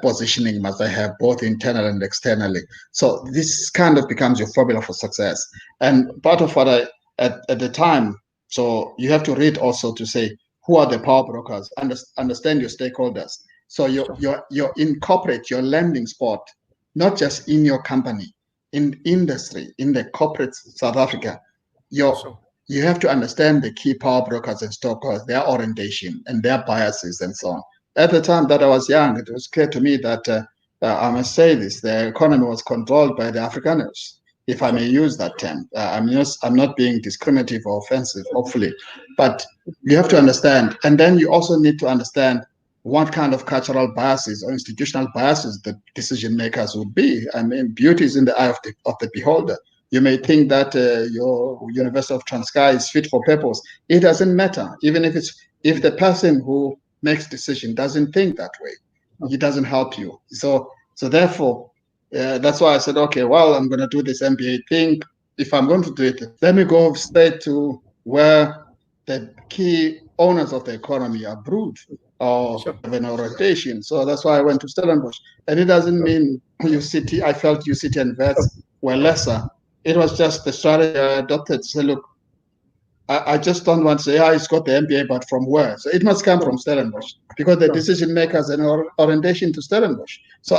positioning must I have, both internal and externally? So this kind of becomes your formula for success. And part of what at the time, so you have to read also to say, who are the power brokers? Understand your stakeholders. So you're incorporate your landing spot, not just in your company, in industry, in the corporate South Africa. You have to understand the key power brokers and stockholders, their orientation and their biases and so on. At the time that I was young, it was clear to me that I must say this: the economy was controlled by the Afrikaners, if I may use that term. I'm not being discriminative or offensive, hopefully, but you have to understand, and then you also need to understand what kind of cultural biases or institutional biases the decision makers would be. I mean, beauty is in the eye of the beholder. You may think that your University of Transkei is fit for purpose. It doesn't matter, even if the person who makes decision doesn't think that way. He doesn't help you. So therefore, that's why I said, okay, well, I'm going to do this MBA thing. If I'm going to do it, let me go straight to where the key owners of the economy are brewed or have an orientation. So that's why I went to Stellenbosch. And it doesn't mean UCT. I felt UCT and VETS were lesser. It was just the strategy I adopted to say, look, I just don't want to say, he's got the MBA, but from where? So it must come from Stellenbosch, because the decision makers and orientation to Stellenbosch. So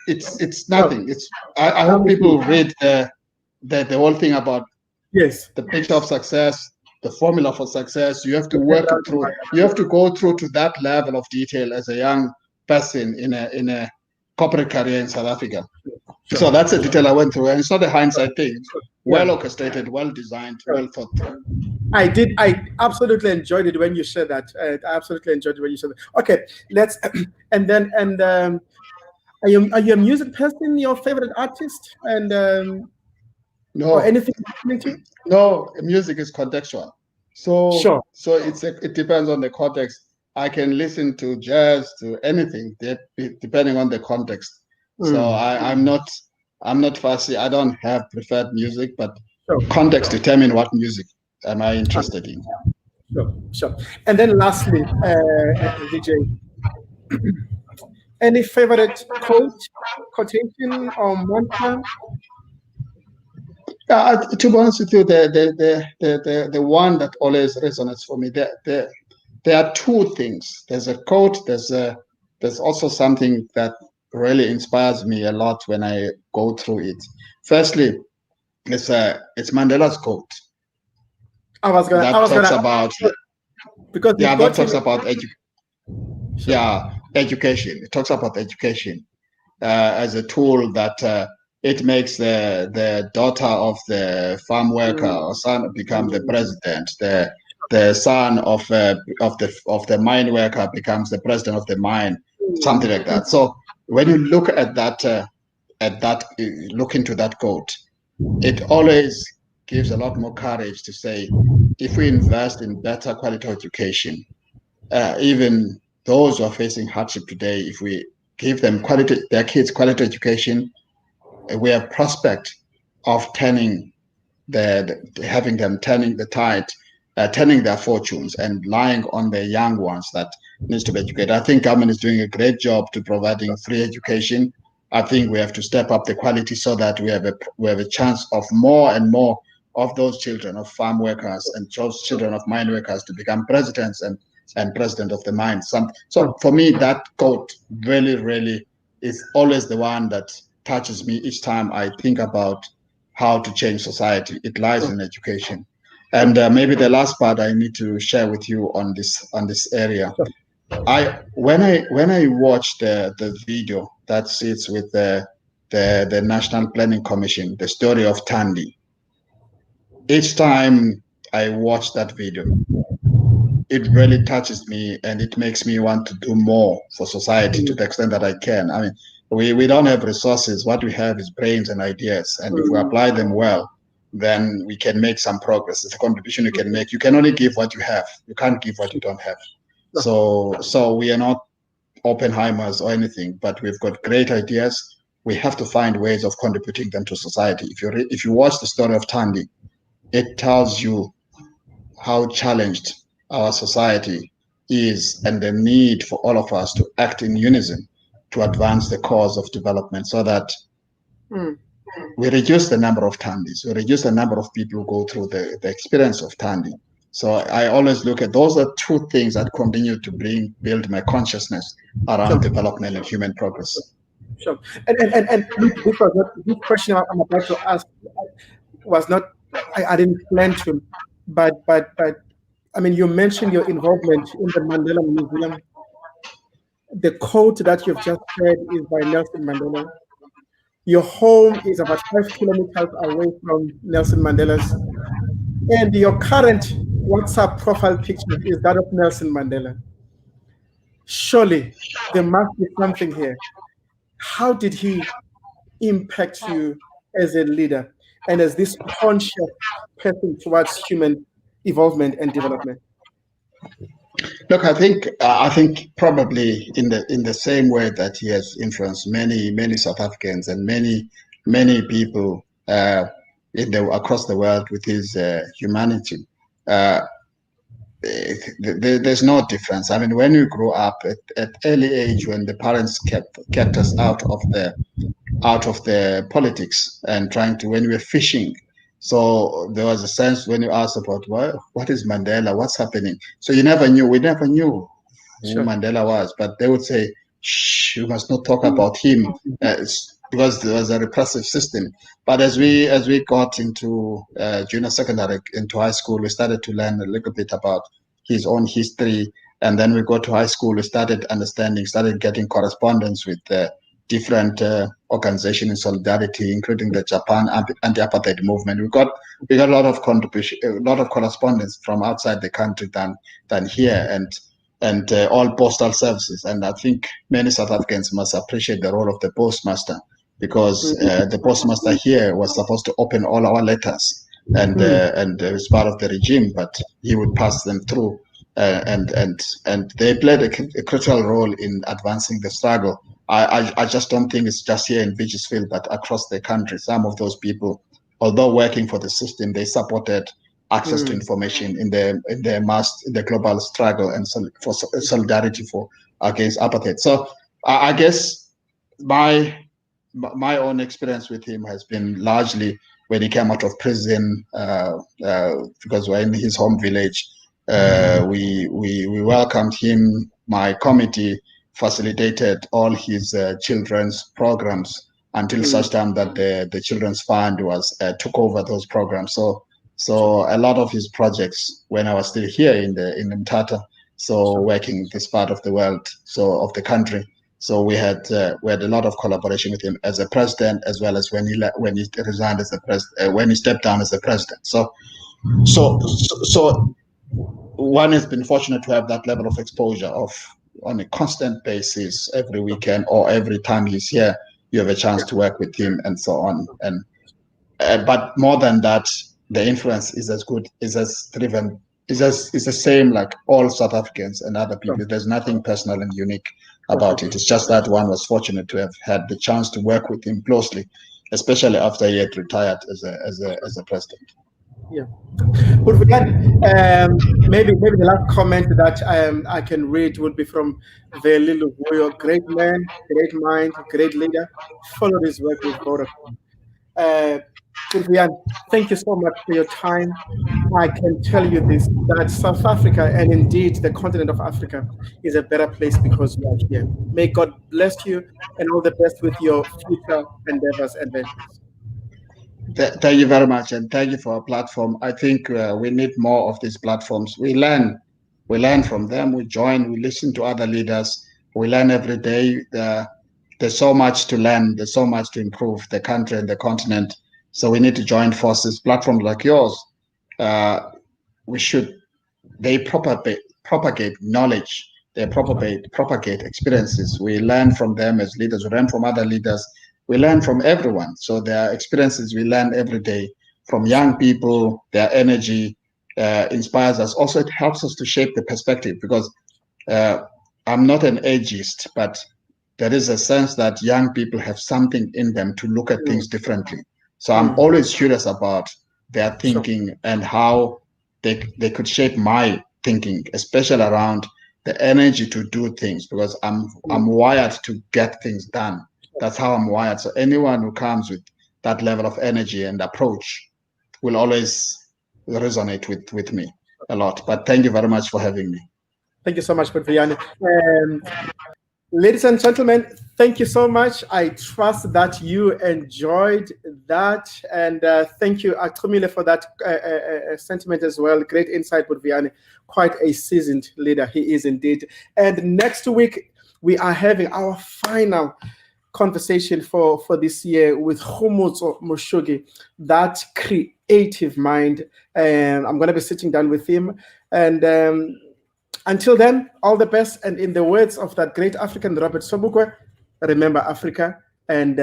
it's nothing. I hope people read the whole thing about the picture of success, the formula for success. You have to work it through. You have to go through to that level of detail as a young person in a corporate career in South Africa. So that's a detail I went through, and it's not a hindsight thing. It's well orchestrated, well designed, well thought through. I absolutely enjoyed it when you said that. I absolutely enjoyed it when you said that. Okay, let's and Are you a music person? Your favorite artist and No, or anything you're listening to? no, music is contextual. So Sure. it depends on the context. I can listen to jazz, to anything, depending on the context. So I'm not fussy. I don't have preferred music, but Sure. context determine what music am I interested in. Sure. And then lastly, VJ, any favorite quote, quotation, or mantra? To be honest with you, the one that always resonates for me, there are two things. There's a quote. There's also something that really inspires me a lot when I go through it. Firstly, it's Mandela's quote I was gonna talks about because you've that got talks him. about Sure. education. It talks about education as a tool that it makes the daughter of the farm worker or son become the president. The son of the mine worker becomes the president of the mine, something like that. So when you look at that, look into that quote, it always gives a lot more courage to say, if we invest in better quality education, even those who are facing hardship today, if we give them their kids quality education, we have prospect of having them turning the tide, turning their fortunes and relying on the young ones that needs to be educated. I think government is doing a great job to providing free education. I think we have to step up the quality so that we have a chance of more and more of those children of farm workers and those children of mine workers to become presidents and president of the mine. So for me, that quote really is always the one that touches me each time I think about how to change society. It lies in education. And maybe the last part I need to share with you on this area. When I watch the video that sits with the National Planning Commission, the story of Tandy, each time I watch that video, it really touches me and it makes me want to do more for society to the extent that I can. I mean, we don't have resources. What we have is brains and ideas. And if we apply them well, then we can make some progress. It's a contribution you can make. You can only give what you have. You can't give what you don't have. So we are not Oppenheimers or anything, but we've got great ideas. We have to find ways of contributing them to society. If you watch the story of Tandy, it tells you how challenged our society is and the need for all of us to act in unison to advance the cause of development so that we reduce the number of Tandis, we reduce the number of people who go through the experience of Tandi. So I always look at those are two things that continue to build my consciousness around development and human progress. Sure. And this question I'm about to ask was not, I didn't plan to, but I mean, you mentioned your involvement in the Mandela Museum. The quote that you've just said is by Nelson Mandela. Your home is about 5 kilometers away from Nelson Mandela's, and your current WhatsApp profile picture is that of Nelson Mandela. Surely there must be something here. How did he impact you as a leader and as this conscious person towards human evolvement and development? Look, I think probably in the same way that he has influenced many South Africans and many people across the world with his humanity. There's no difference. I mean, when we grew up at early age, when the parents kept us out of the politics and when we were fishing. So there was a sense when you asked about what is Mandela, what's happening. So we never knew who Mandela was, but they would say, shh, you must not talk about him because there was a repressive system. But as we got into junior secondary, into high school, we started to learn a little bit about his own history. And then we got to high school, we started getting correspondence with different organizations in solidarity, including the Japan anti-apartheid movement. We got a lot of contribution, a lot of correspondence from outside the country than here. And and all postal services. And I think many South Africans must appreciate the role of the postmaster, because the postmaster here was supposed to open all our letters, and as part of the regime, but he would pass them through, and they played a critical role in advancing the struggle. I just don't think it's just here in Vichtsville, but across the country. Some of those people, although working for the system, they supported access to information in the global struggle and for solidarity for against apartheid. So I guess my own experience with him has been largely when he came out of prison, because we're in his home village. We welcomed him. My committee facilitated all his children's programs until such time that the children's fund was took over those programs. So a lot of his projects when I was still here in Mthatha, so working this part of the world, so of the country. So we had a lot of collaboration with him as a president, as well as when he resigned as a president, when he stepped down as a president. So one has been fortunate to have that level of exposure on a constant basis every weekend, or every time he's here, you have a chance to work with him and so on. And but more than that, the influence is as good, is as driven, is the same like all South Africans and other people. There's nothing personal and unique about it. It's just that one was fortunate to have had the chance to work with him closely, especially after he had retired as a president. Yeah. But maybe the last comment that I can read would be from Vuyani Luvuyo. Great man, great mind, great leader. Followed his work with Vodacom. Vuyani, thank you so much for your time. I can tell you this, that South Africa, and indeed the continent of Africa, is a better place because you are here. May God bless you and all the best with your future endeavors and ventures. Thank you very much, and thank you for our platform. I think we need more of these platforms. We learn from them. We join. We listen to other leaders. We learn every day. There's so much to learn. There's so much to improve the country and the continent. So we need to join forces. Platforms like yours, they propagate knowledge. They propagate experiences. We learn from them as leaders. We learn from other leaders. We learn from everyone. So there are experiences we learn every day from young people. Their energy inspires us. Also, it helps us to shape the perspective, because I'm not an ageist, but there is a sense that young people have something in them to look at things differently. So I'm always curious about their thinking and how they could shape my thinking, especially around the energy to do things, because I'm wired to get things done. That's how I'm wired. So anyone who comes with that level of energy and approach will always resonate with me a lot. But thank you very much for having me. Thank you so much, Vuyani. Ladies and gentlemen, thank you so much. I trust that you enjoyed that. And thank you, Atumile, for that sentiment as well. Great insight with Vuyani. Quite a seasoned leader. He is indeed. And next week, we are having our final conversation for this year with Khomotso Moshogi, that creative mind. And I'm going to be sitting down with him. And until then, all the best. And in the words of that great African, Robert Sobukwe, remember Africa and